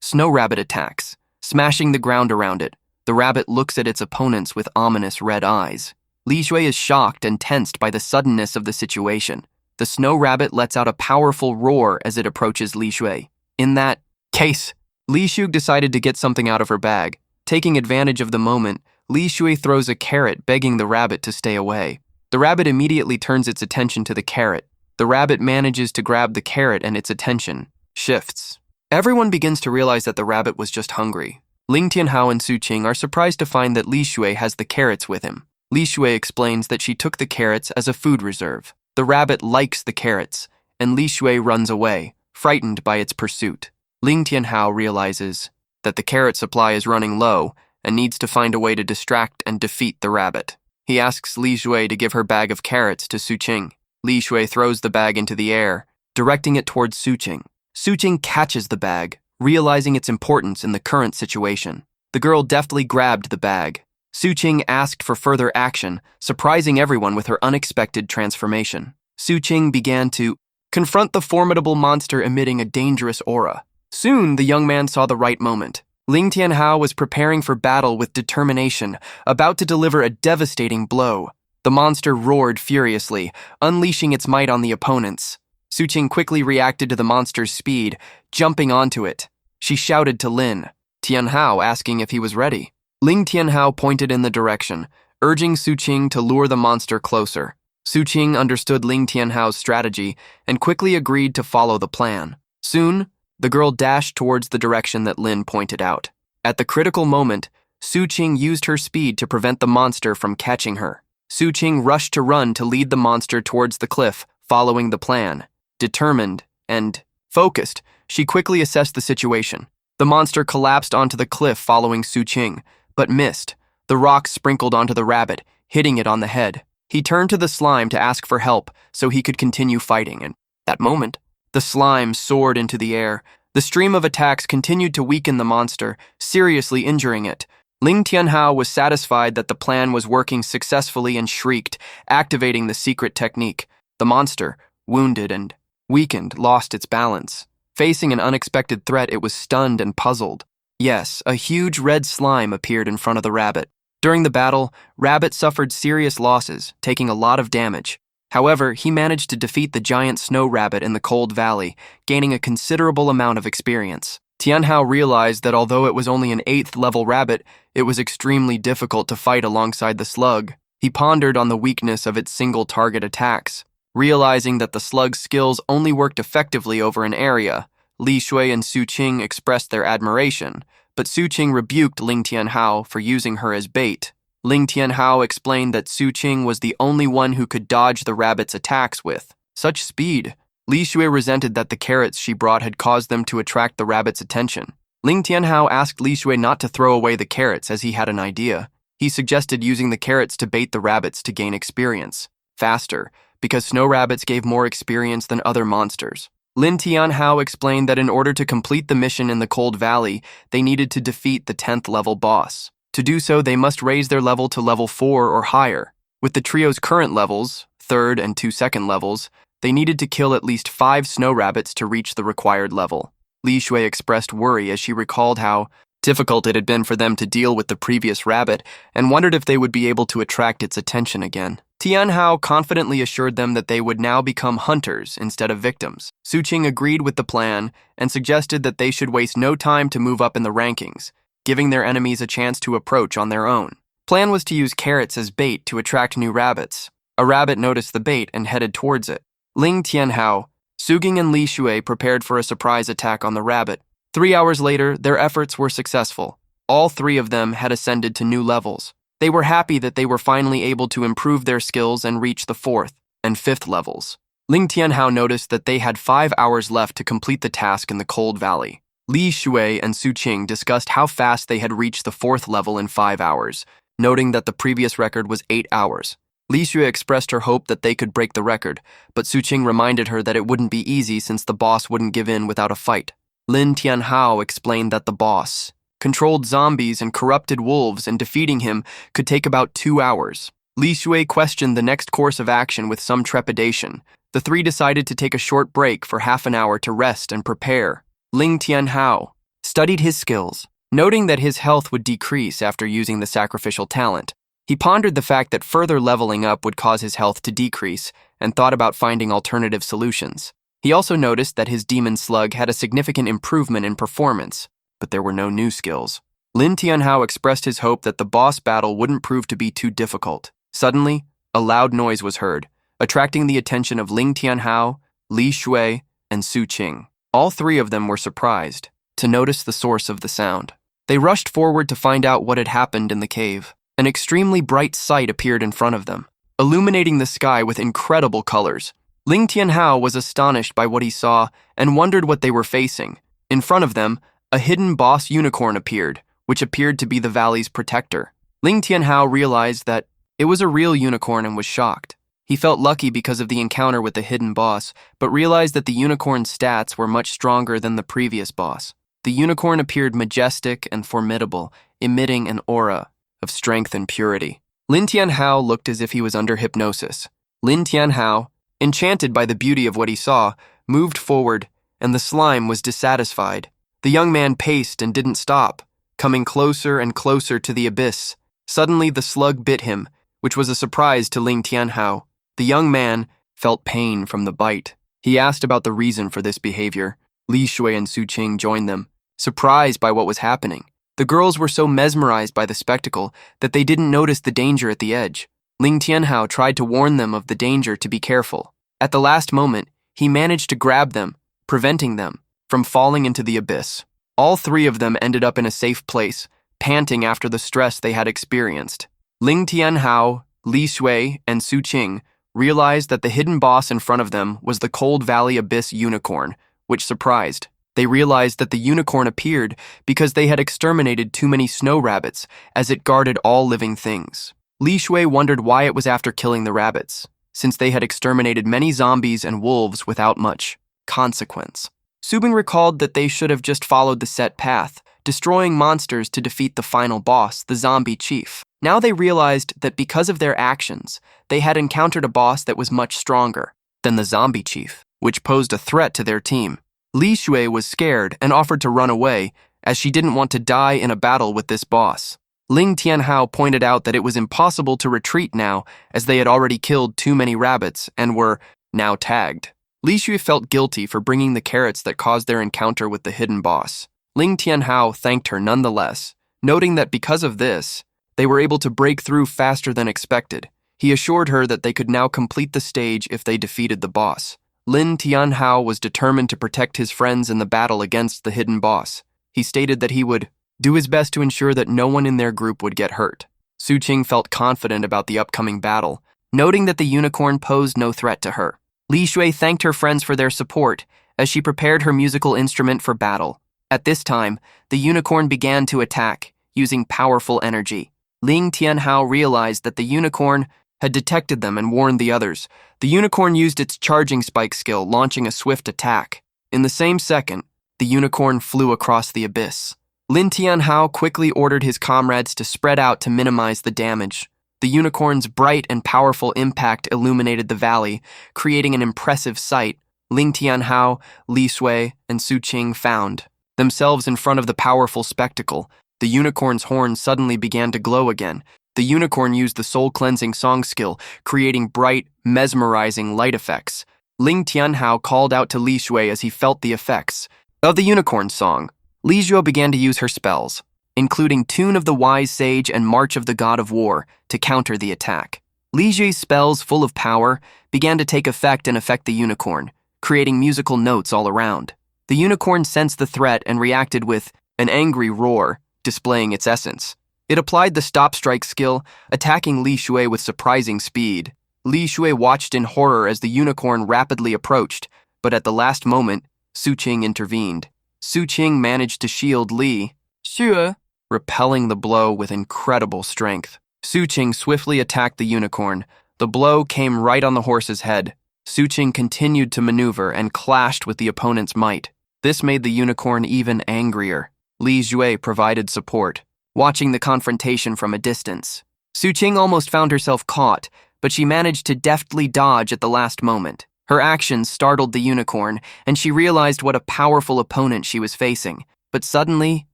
snow rabbit attacks, smashing the ground around it. The rabbit looks at its opponents with ominous red eyes. Li Shui is shocked and tensed by the suddenness of the situation. The snow rabbit lets out a powerful roar as it approaches Li Shui. In that case, Li Shu decided to get something out of her bag. Taking advantage of the moment, Li Shui throws a carrot, begging the rabbit to stay away. The rabbit immediately turns its attention to the carrot. The rabbit manages to grab the carrot and its attention shifts. Everyone begins to realize that the rabbit was just hungry. Ling Tianhao and Su Qing are surprised to find that Li Shui has the carrots with him. Li Shui explains that she took the carrots as a food reserve. The rabbit likes the carrots, and Li Shui runs away, frightened by its pursuit. Ling Tianhao realizes that the carrot supply is running low and needs to find a way to distract and defeat the rabbit. He asks Li Shui to give her bag of carrots to Su Qing. Li Shui throws the bag into the air, directing it towards Su Qing. Su Qing catches the bag, realizing its importance in the current situation. The girl deftly grabbed the bag. Su Qing asked for further action, surprising everyone with her unexpected transformation. Su Qing began to confront the formidable monster emitting a dangerous aura. Soon, the young man saw the right moment. Ling Tianhao was preparing for battle with determination, about to deliver a devastating blow. The monster roared furiously, unleashing its might on the opponents. Su Qing quickly reacted to the monster's speed, jumping onto it. She shouted to Lin Tianhao, asking if he was ready. Ling Tianhao pointed in the direction, urging Su Qing to lure the monster closer. Su Qing understood Ling Tianhao's strategy and quickly agreed to follow the plan. Soon, the girl dashed towards the direction that Lin pointed out. At the critical moment, Su Qing used her speed to prevent the monster from catching her. Su Qing rushed to run to lead the monster towards the cliff, following the plan. Determined and focused, she quickly assessed the situation. The monster collapsed onto the cliff following Su Qing, but missed. The rocks sprinkled onto the rabbit, hitting it on the head. He turned to the slime to ask for help so he could continue fighting, and at that moment, the slime soared into the air. The stream of attacks continued to weaken the monster, seriously injuring it. Ling Tianhao was satisfied that the plan was working successfully and shrieked, activating the secret technique. The monster, wounded and weakened, lost its balance. Facing an unexpected threat, it was stunned and puzzled. Yes, a huge red slime appeared in front of the rabbit. During the battle, Rabbit suffered serious losses, taking a lot of damage. However, he managed to defeat the giant snow rabbit in the cold valley, gaining a considerable amount of experience. Tianhao realized that although it was only an 8th level rabbit, it was extremely difficult to fight alongside the slug. He pondered on the weakness of its single target attacks. Realizing that the slug's skills only worked effectively over an area, Li Shui and Su Qing expressed their admiration, but Su Qing rebuked Ling Tianhao for using her as bait. Ling Tianhao explained that Su Qing was the only one who could dodge the rabbit's attacks with such speed. Li Shui resented that the carrots she brought had caused them to attract the rabbit's attention. Ling Tianhao asked Li Shui not to throw away the carrots as he had an idea. He suggested using the carrots to bait the rabbits to gain experience faster, because snow rabbits gave more experience than other monsters. Lin Tianhao explained that in order to complete the mission in the Cold Valley, they needed to defeat the 10th level boss. To do so, they must raise their level to level 4 or higher. With the trio's current levels, 3rd and 2 second levels, they needed to kill at least 5 snow rabbits to reach the required level. Li Shui expressed worry as she recalled how difficult it had been for them to deal with the previous rabbit and wondered if they would be able to attract its attention again. Tianhao confidently assured them that they would now become hunters instead of victims. Su Qing agreed with the plan and suggested that they should waste no time to move up in the rankings, giving their enemies a chance to approach on their own. Plan was to use carrots as bait to attract new rabbits. A rabbit noticed the bait and headed towards it. Ling Tianhao, Su Qing and Li Shui prepared for a surprise attack on the rabbit. 3 hours later, their efforts were successful. All 3 of them had ascended to new levels. They were happy that they were finally able to improve their skills and reach the 4th and 5th levels. Ling Tianhao noticed that they had 5 hours left to complete the task in the cold valley. Li Shui and Su Qing discussed how fast they had reached the 4th level in 5 hours, noting that the previous record was 8 hours. Li Shui expressed her hope that they could break the record, but Su Qing reminded her that it wouldn't be easy since the boss wouldn't give in without a fight. Lin Tianhao explained that the boss controlled zombies and corrupted wolves, and defeating him could take about 2 hours. Li Shui questioned the next course of action with some trepidation. The three decided to take a short break for half an hour to rest and prepare. Ling Tianhao studied his skills, noting that his health would decrease after using the sacrificial talent. He pondered the fact that further leveling up would cause his health to decrease and thought about finding alternative solutions. He also noticed that his demon slug had a significant improvement in performance, but there were no new skills. Lin Tianhao expressed his hope that the boss battle wouldn't prove to be too difficult. Suddenly, a loud noise was heard, attracting the attention of Ling Tianhao, Li Shui, and Su Qing. All three of them were surprised to notice the source of the sound. They rushed forward to find out what had happened in the cave. An extremely bright sight appeared in front of them, illuminating the sky with incredible colors. Ling Tianhao was astonished by what he saw and wondered what they were facing. In front of them, a hidden boss unicorn appeared, which appeared to be the valley's protector. Ling Tianhao realized that it was a real unicorn and was shocked. He felt lucky because of the encounter with the hidden boss, but realized that the unicorn's stats were much stronger than the previous boss. The unicorn appeared majestic and formidable, emitting an aura of strength and purity. Lin Tianhao looked as if he was under hypnosis. Lin Tianhao, enchanted by the beauty of what he saw, moved forward, and the slime was dissatisfied. The young man paced and didn't stop, coming closer and closer to the abyss. Suddenly the slug bit him, which was a surprise to Ling Tianhao. The young man felt pain from the bite. He asked about the reason for this behavior. Li Shui and Su Qing joined them, surprised by what was happening. The girls were so mesmerized by the spectacle that they didn't notice the danger at the edge. Ling Tianhao tried to warn them of the danger to be careful. At the last moment, he managed to grab them, preventing them from falling into the abyss. All three of them ended up in a safe place, panting after the stress they had experienced. Ling Tianhao, Li Shui, and Su Qing realized that the hidden boss in front of them was the Cold Valley Abyss unicorn, which surprised. They realized that the unicorn appeared because they had exterminated too many snow rabbits, as it guarded all living things. Li Shui wondered why it was after killing the rabbits, since they had exterminated many zombies and wolves without much consequence. Su Bing recalled that they should have just followed the set path, destroying monsters to defeat the final boss, the zombie chief. Now they realized that because of their actions, they had encountered a boss that was much stronger than the zombie chief, which posed a threat to their team. Li Shui was scared and offered to run away, as she didn't want to die in a battle with this boss. Ling Tianhao pointed out that it was impossible to retreat now, as they had already killed too many rabbits and were now tagged. Li Shui felt guilty for bringing the carrots that caused their encounter with the hidden boss. Ling Tianhao thanked her nonetheless, noting that because of this, they were able to break through faster than expected. He assured her that they could now complete the stage if they defeated the boss. Lin Tianhao was determined to protect his friends in the battle against the hidden boss. He stated that he would do his best to ensure that no one in their group would get hurt. Su Qing felt confident about the upcoming battle, noting that the unicorn posed no threat to her. Li Shui thanked her friends for their support as she prepared her musical instrument for battle. At this time, the unicorn began to attack, using powerful energy. Ling Tianhao realized that the unicorn had detected them and warned the others. The unicorn used its charging spike skill, launching a swift attack. In the same second, the unicorn flew across the abyss. Lin Tianhao quickly ordered his comrades to spread out to minimize the damage. The unicorn's bright and powerful impact illuminated the valley, creating an impressive sight. Ling Tianhao, Li Shui, and Su Qing found themselves in front of the powerful spectacle. The unicorn's horn suddenly began to glow again. The unicorn used the soul-cleansing song skill, creating bright, mesmerizing light effects. Ling Tianhao called out to Li Shui as he felt the effects of the unicorn song. Li Shui began to use her spells, including Tune of the Wise Sage and March of the God of War, to counter the attack. Li Shui's spells, full of power, began to take effect and affect the unicorn, creating musical notes all around. The unicorn sensed the threat and reacted with an angry roar, displaying its essence. It applied the stop strike skill, attacking Li Shui with surprising speed. Li Shui watched in horror as the unicorn rapidly approached, but at the last moment, Su Qing intervened. Su Qing managed to shield Li Shui, repelling the blow with incredible strength. Su Qing swiftly attacked the unicorn. The blow came right on the horse's head. Su Qing continued to maneuver and clashed with the opponent's might. This made the unicorn even angrier. Li Shui provided support, watching the confrontation from a distance. Su Qing almost found herself caught, but she managed to deftly dodge at the last moment. Her actions startled the unicorn, and she realized what a powerful opponent she was facing. But suddenly,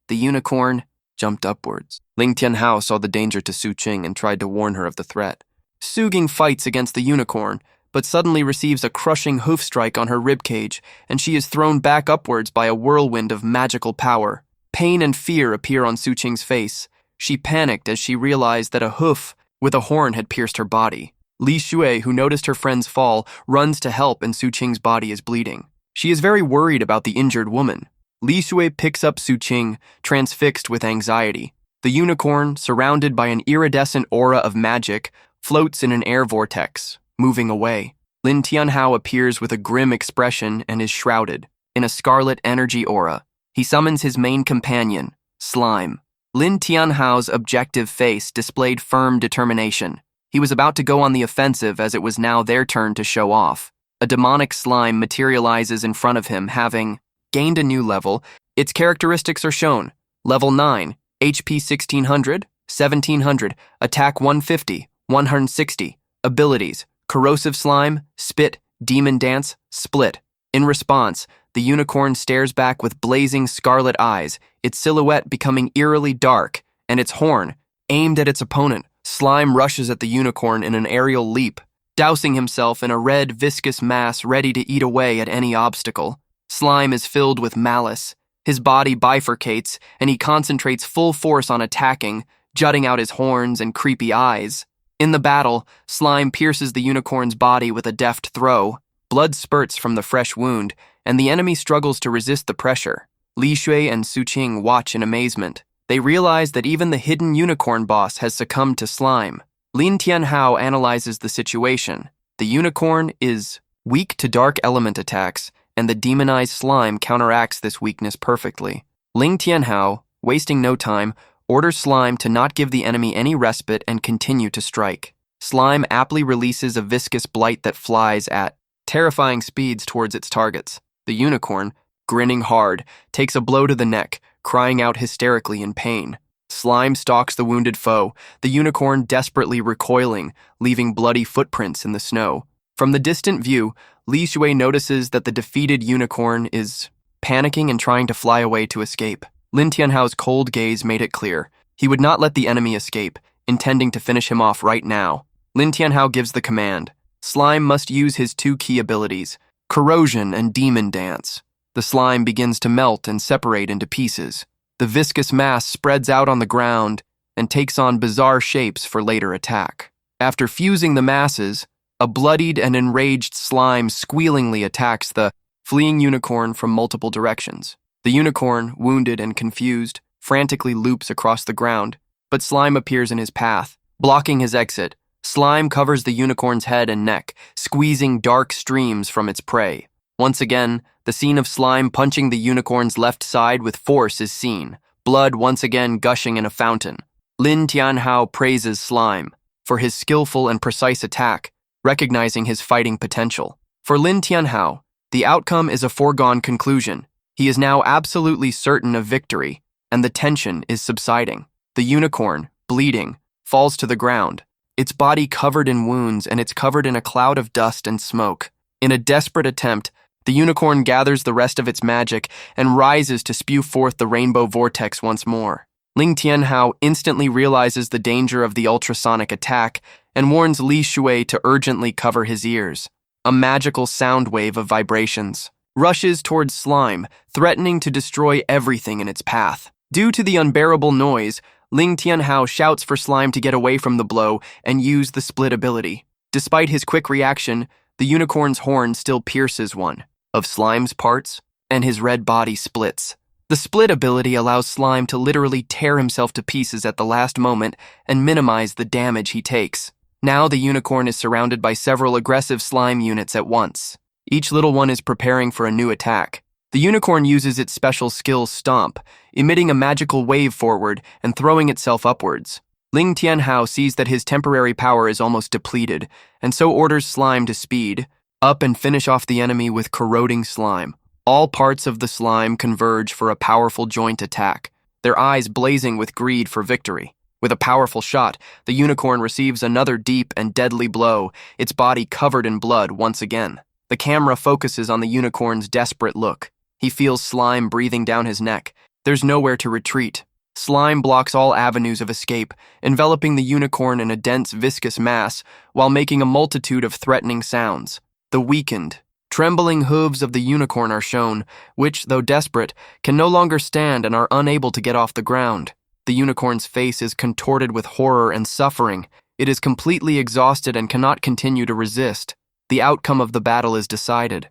the unicorn jumped upwards. Ling Tianhao saw the danger to Su Qing and tried to warn her of the threat. Su Qing fights against the unicorn, but suddenly receives a crushing hoof strike on her ribcage, and she is thrown back upwards by a whirlwind of magical power. Pain and fear appear on Su Qing's face. She panicked as she realized that a hoof with a horn had pierced her body. Li Shui, who noticed her friend's fall, runs to help and Su Qing's body is bleeding. She is very worried about the injured woman. Li Shui picks up Su Qing, transfixed with anxiety. The unicorn, surrounded by an iridescent aura of magic, floats in an air vortex, moving away. Lin Tianhao appears with a grim expression and is shrouded in a scarlet energy aura. He summons his main companion, Slime. Lin Tianhao's objective face displayed firm determination. He was about to go on the offensive as it was now their turn to show off. A demonic slime materializes in front of him, having gained a new level. Its characteristics are shown. Level 9, HP 1600, 1700, Attack 150, 160. Abilities: Corrosive Slime, Spit, Demon Dance, Split. In response, the unicorn stares back with blazing scarlet eyes, its silhouette becoming eerily dark, and its horn, aimed at its opponent. Slime rushes at the unicorn in an aerial leap, dousing himself in a red, viscous mass ready to eat away at any obstacle. Slime is filled with malice. His body bifurcates, and he concentrates full force on attacking, jutting out his horns and creepy eyes. In the battle, Slime pierces the unicorn's body with a deft throw. Blood spurts from the fresh wound, and the enemy struggles to resist the pressure. Li Shui and Su Qing watch in amazement. They realize that even the hidden unicorn boss has succumbed to Slime. Lin Tianhao analyzes the situation. The unicorn is weak to dark element attacks, and the demonized slime counteracts this weakness perfectly. Ling Tianhao, wasting no time, orders Slime to not give the enemy any respite and continue to strike. Slime aptly releases a viscous blight that flies at terrifying speeds towards its targets. The unicorn, grinning hard, takes a blow to the neck, crying out hysterically in pain. Slime stalks the wounded foe, the unicorn desperately recoiling, leaving bloody footprints in the snow. From the distant view, Li Shui notices that the defeated unicorn is panicking and trying to fly away to escape. Lin Tianhao's cold gaze made it clear. He would not let the enemy escape, intending to finish him off right now. Lin Tianhao gives the command. Slime must use his two key abilities, Corrosion and Demon Dance. The slime begins to melt and separate into pieces. The viscous mass spreads out on the ground and takes on bizarre shapes for later attack. After fusing the masses, a bloodied and enraged slime squealingly attacks the fleeing unicorn from multiple directions. The unicorn, wounded and confused, frantically loops across the ground, but Slime appears in his path, blocking his exit. Slime covers the unicorn's head and neck, squeezing dark streams from its prey. Once again, the scene of Slime punching the unicorn's left side with force is seen, blood once again gushing in a fountain. Lin Tianhao praises Slime for his skillful and precise attack, recognizing his fighting potential. For Lin Tianhao, the outcome is a foregone conclusion. He is now absolutely certain of victory, and the tension is subsiding. The unicorn, bleeding, falls to the ground, its body covered in wounds, and it's covered in a cloud of dust and smoke. In a desperate attempt, the unicorn gathers the rest of its magic and rises to spew forth the rainbow vortex once more. Ling Tianhao instantly realizes the danger of the ultrasonic attack and warns Li Shui to urgently cover his ears. A magical sound wave of vibrations rushes towards Slime, threatening to destroy everything in its path. Due to the unbearable noise, Ling Tianhao shouts for Slime to get away from the blow and use the split ability. Despite his quick reaction, the unicorn's horn still pierces one of Slime's parts, and his red body splits. The split ability allows Slime to literally tear himself to pieces at the last moment and minimize the damage he takes. Now the unicorn is surrounded by several aggressive slime units at once. Each little one is preparing for a new attack. The unicorn uses its special skill Stomp, emitting a magical wave forward and throwing itself upwards. Ling Tianhao sees that his temporary power is almost depleted, and so orders Slime to speed up and finish off the enemy with corroding slime. All parts of the slime converge for a powerful joint attack, their eyes blazing with greed for victory. With a powerful shot, the unicorn receives another deep and deadly blow, its body covered in blood once again. The camera focuses on the unicorn's desperate look. He feels slime breathing down his neck. There's nowhere to retreat. Slime blocks all avenues of escape, enveloping the unicorn in a dense, viscous mass while making a multitude of threatening sounds. The weakened, trembling hooves of the unicorn are shown, which, though desperate, can no longer stand and are unable to get off the ground. The unicorn's face is contorted with horror and suffering. It is completely exhausted and cannot continue to resist. The outcome of the battle is decided.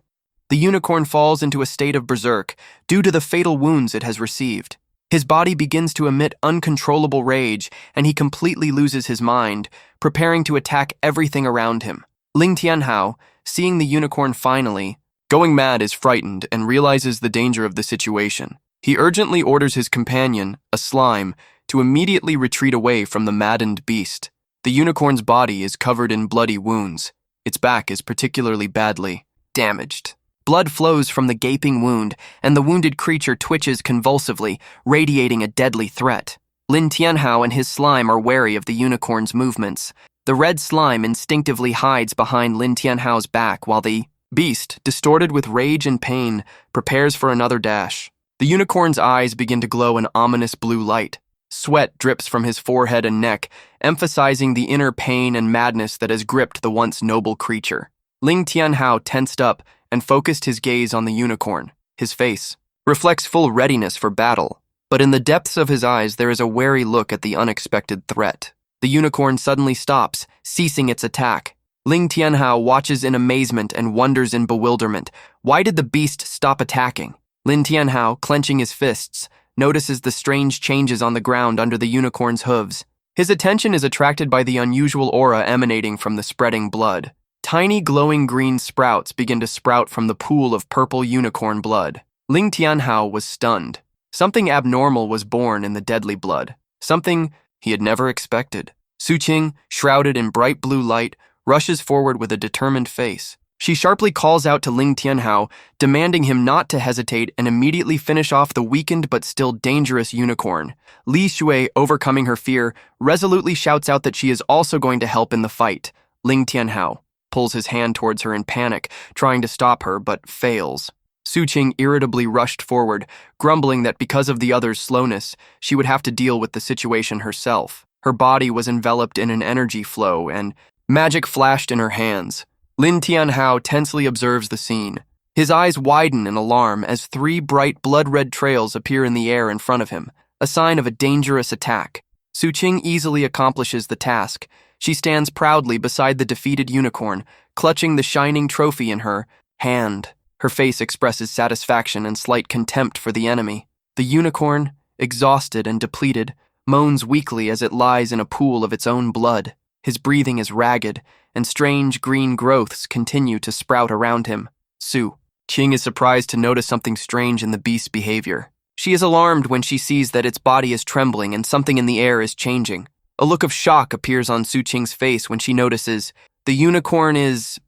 The unicorn falls into a state of berserk due to the fatal wounds it has received. His body begins to emit uncontrollable rage, and he completely loses his mind, preparing to attack everything around him. Ling Tianhao, seeing the unicorn finally going mad, is frightened and realizes the danger of the situation. He urgently orders his companion, a slime, to immediately retreat away from the maddened beast. The unicorn's body is covered in bloody wounds. Its back is particularly badly damaged. Blood flows from the gaping wound, and the wounded creature twitches convulsively, radiating a deadly threat. Lin Tianhao and his slime are wary of the unicorn's movements. The red slime instinctively hides behind Lin Tianhao's back while the beast, distorted with rage and pain, prepares for another dash. The unicorn's eyes begin to glow an ominous blue light. Sweat drips from his forehead and neck, emphasizing the inner pain and madness that has gripped the once noble creature. Ling Tianhao tensed up and focused his gaze on the unicorn. His face reflects full readiness for battle, but in the depths of his eyes there is a wary look at the unexpected threat. The unicorn suddenly stops, ceasing its attack. Ling Tianhao watches in amazement and wonders in bewilderment. Why did the beast stop attacking? Lin Tianhao, clenching his fists, notices the strange changes on the ground under the unicorn's hooves. His attention is attracted by the unusual aura emanating from the spreading blood. Tiny glowing green sprouts begin to sprout from the pool of purple unicorn blood. Ling Tianhao was stunned. Something abnormal was born in the deadly blood. Something he had never expected. Su Qing, shrouded in bright blue light, rushes forward with a determined face. She sharply calls out to Ling Tianhao, demanding him not to hesitate and immediately finish off the weakened but still dangerous unicorn. Li Shui, overcoming her fear, resolutely shouts out that she is also going to help in the fight. Ling Tianhao pulls his hand towards her in panic, trying to stop her, but fails. Su Qing irritably rushed forward, grumbling that because of the other's slowness, she would have to deal with the situation herself. Her body was enveloped in an energy flow, and magic flashed in her hands. Lin Tianhao tensely observes the scene. His eyes widen in alarm as 3 bright blood-red trails appear in the air in front of him, a sign of a dangerous attack. Su Qing easily accomplishes the task. She stands proudly beside the defeated unicorn, clutching the shining trophy in her hand. Her face expresses satisfaction and slight contempt for the enemy. The unicorn, exhausted and depleted, moans weakly as it lies in a pool of its own blood. His breathing is ragged, and strange green growths continue to sprout around him. Su Qing is surprised to notice something strange in the beast's behavior. She is alarmed when she sees that its body is trembling and something in the air is changing. A look of shock appears on Su Qing's face when she notices the unicorn is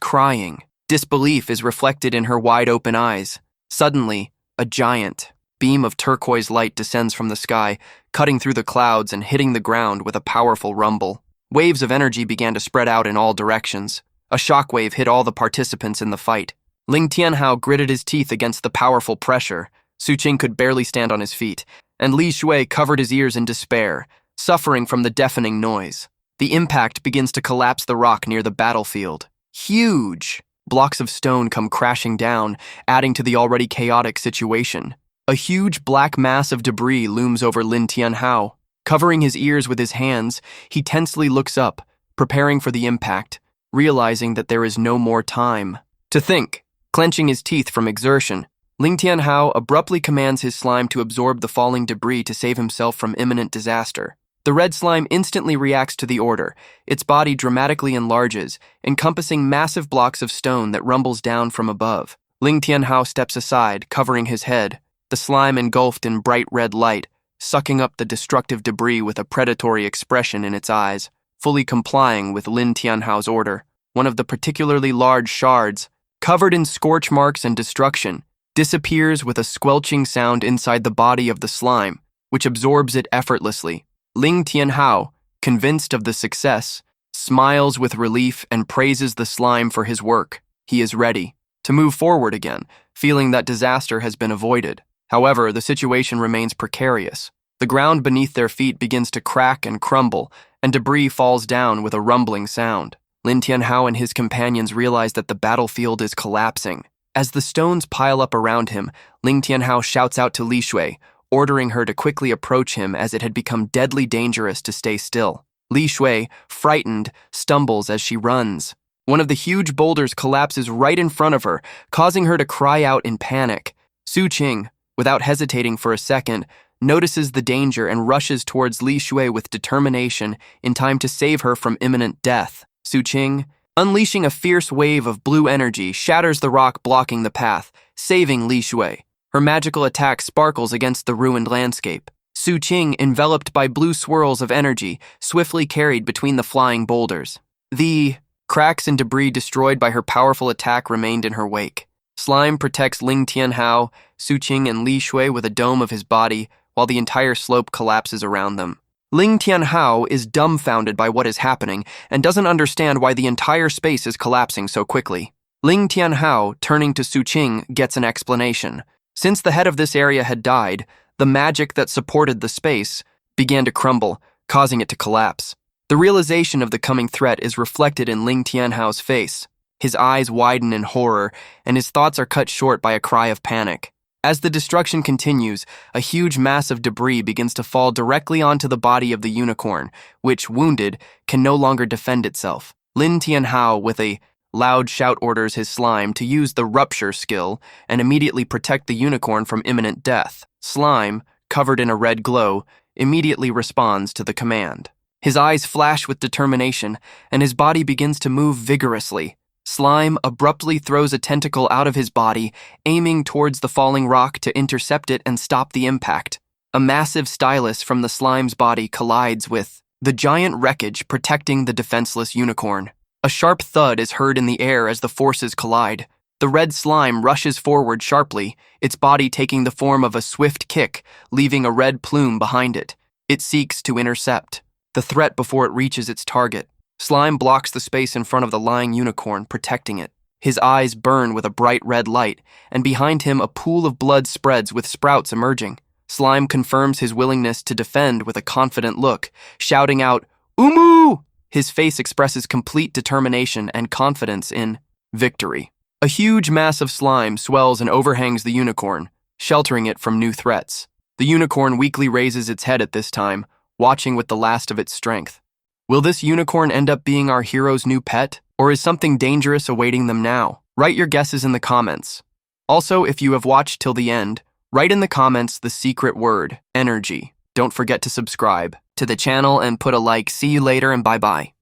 crying. Disbelief is reflected in her wide-open eyes. Suddenly, a giant beam of turquoise light descends from the sky, cutting through the clouds and hitting the ground with a powerful rumble. Waves of energy began to spread out in all directions. A shockwave hit all the participants in the fight. Ling Tianhao gritted his teeth against the powerful pressure. Su Qing could barely stand on his feet, and Li Shui covered his ears in despair, suffering from the deafening noise. The impact begins to collapse the rock near the battlefield. Huge blocks of stone come crashing down, adding to the already chaotic situation. A huge black mass of debris looms over Lin Tianhao. Covering his ears with his hands, he tensely looks up, preparing for the impact, realizing that there is no more time to think. Clenching his teeth from exertion, Ling Tianhao abruptly commands his slime to absorb the falling debris to save himself from imminent disaster. The red slime instantly reacts to the order. Its body dramatically enlarges, encompassing massive blocks of stone that rumbles down from above. Ling Tianhao steps aside, covering his head, the slime engulfed in bright red light, sucking up the destructive debris with a predatory expression in its eyes, fully complying with Lin Tianhao's order. One of the particularly large shards, covered in scorch marks and destruction, disappears with a squelching sound inside the body of the slime, which absorbs it effortlessly. Ling Tianhao, convinced of the success, smiles with relief and praises the slime for his work. He is ready to move forward again, feeling that disaster has been avoided. However, the situation remains precarious. The ground beneath their feet begins to crack and crumble, and debris falls down with a rumbling sound. Lin Tianhao and his companions realize that the battlefield is collapsing. As the stones pile up around him, Ling Tianhao shouts out to Li Shui, ordering her to quickly approach him as it had become deadly dangerous to stay still. Li Shui, frightened, stumbles as she runs. One of the huge boulders collapses right in front of her, causing her to cry out in panic. Su Qing, without hesitating for a second, notices the danger and rushes towards Li Shui with determination in time to save her from imminent death. Su Qing, unleashing a fierce wave of blue energy, shatters the rock blocking the path, saving Li Shui. Her magical attack sparkles against the ruined landscape. Su Qing, enveloped by blue swirls of energy, swiftly carried between the flying boulders. The cracks and debris destroyed by her powerful attack remained in her wake. Slime protects Ling Tianhao, Su Qing, and Li Shui with a dome of his body, while the entire slope collapses around them. Ling Tianhao is dumbfounded by what is happening and doesn't understand why the entire space is collapsing so quickly. Ling Tianhao, turning to Su Qing, gets an explanation. Since the head of this area had died, the magic that supported the space began to crumble, causing it to collapse. The realization of the coming threat is reflected in Ling Tianhao's face. His eyes widen in horror, and his thoughts are cut short by a cry of panic. As the destruction continues, a huge mass of debris begins to fall directly onto the body of the unicorn, which, wounded, can no longer defend itself. Lin Tianhao, with a loud shout, orders his slime to use the rupture skill and immediately protect the unicorn from imminent death. Slime, covered in a red glow, immediately responds to the command. His eyes flash with determination, and his body begins to move vigorously. Slime abruptly throws a tentacle out of his body, aiming towards the falling rock to intercept it and stop the impact. A massive stylus from the slime's body collides with the giant wreckage protecting the defenseless unicorn. A sharp thud is heard in the air as the forces collide. The red slime rushes forward sharply, its body taking the form of a swift kick, leaving a red plume behind it. It seeks to intercept the threat before it reaches its target. Slime blocks the space in front of the lying unicorn, protecting it. His eyes burn with a bright red light, and behind him a pool of blood spreads with sprouts emerging. Slime confirms his willingness to defend with a confident look, shouting out, "Umu!" His face expresses complete determination and confidence in victory. A huge mass of slime swells and overhangs the unicorn, sheltering it from new threats. The unicorn weakly raises its head at this time, watching with the last of its strength. Will this unicorn end up being our hero's new pet, or is something dangerous awaiting them now? Write your guesses in the comments. Also, if you have watched till the end, write in the comments the secret word, energy. Don't forget to subscribe to the channel and put a like. See you later and bye-bye.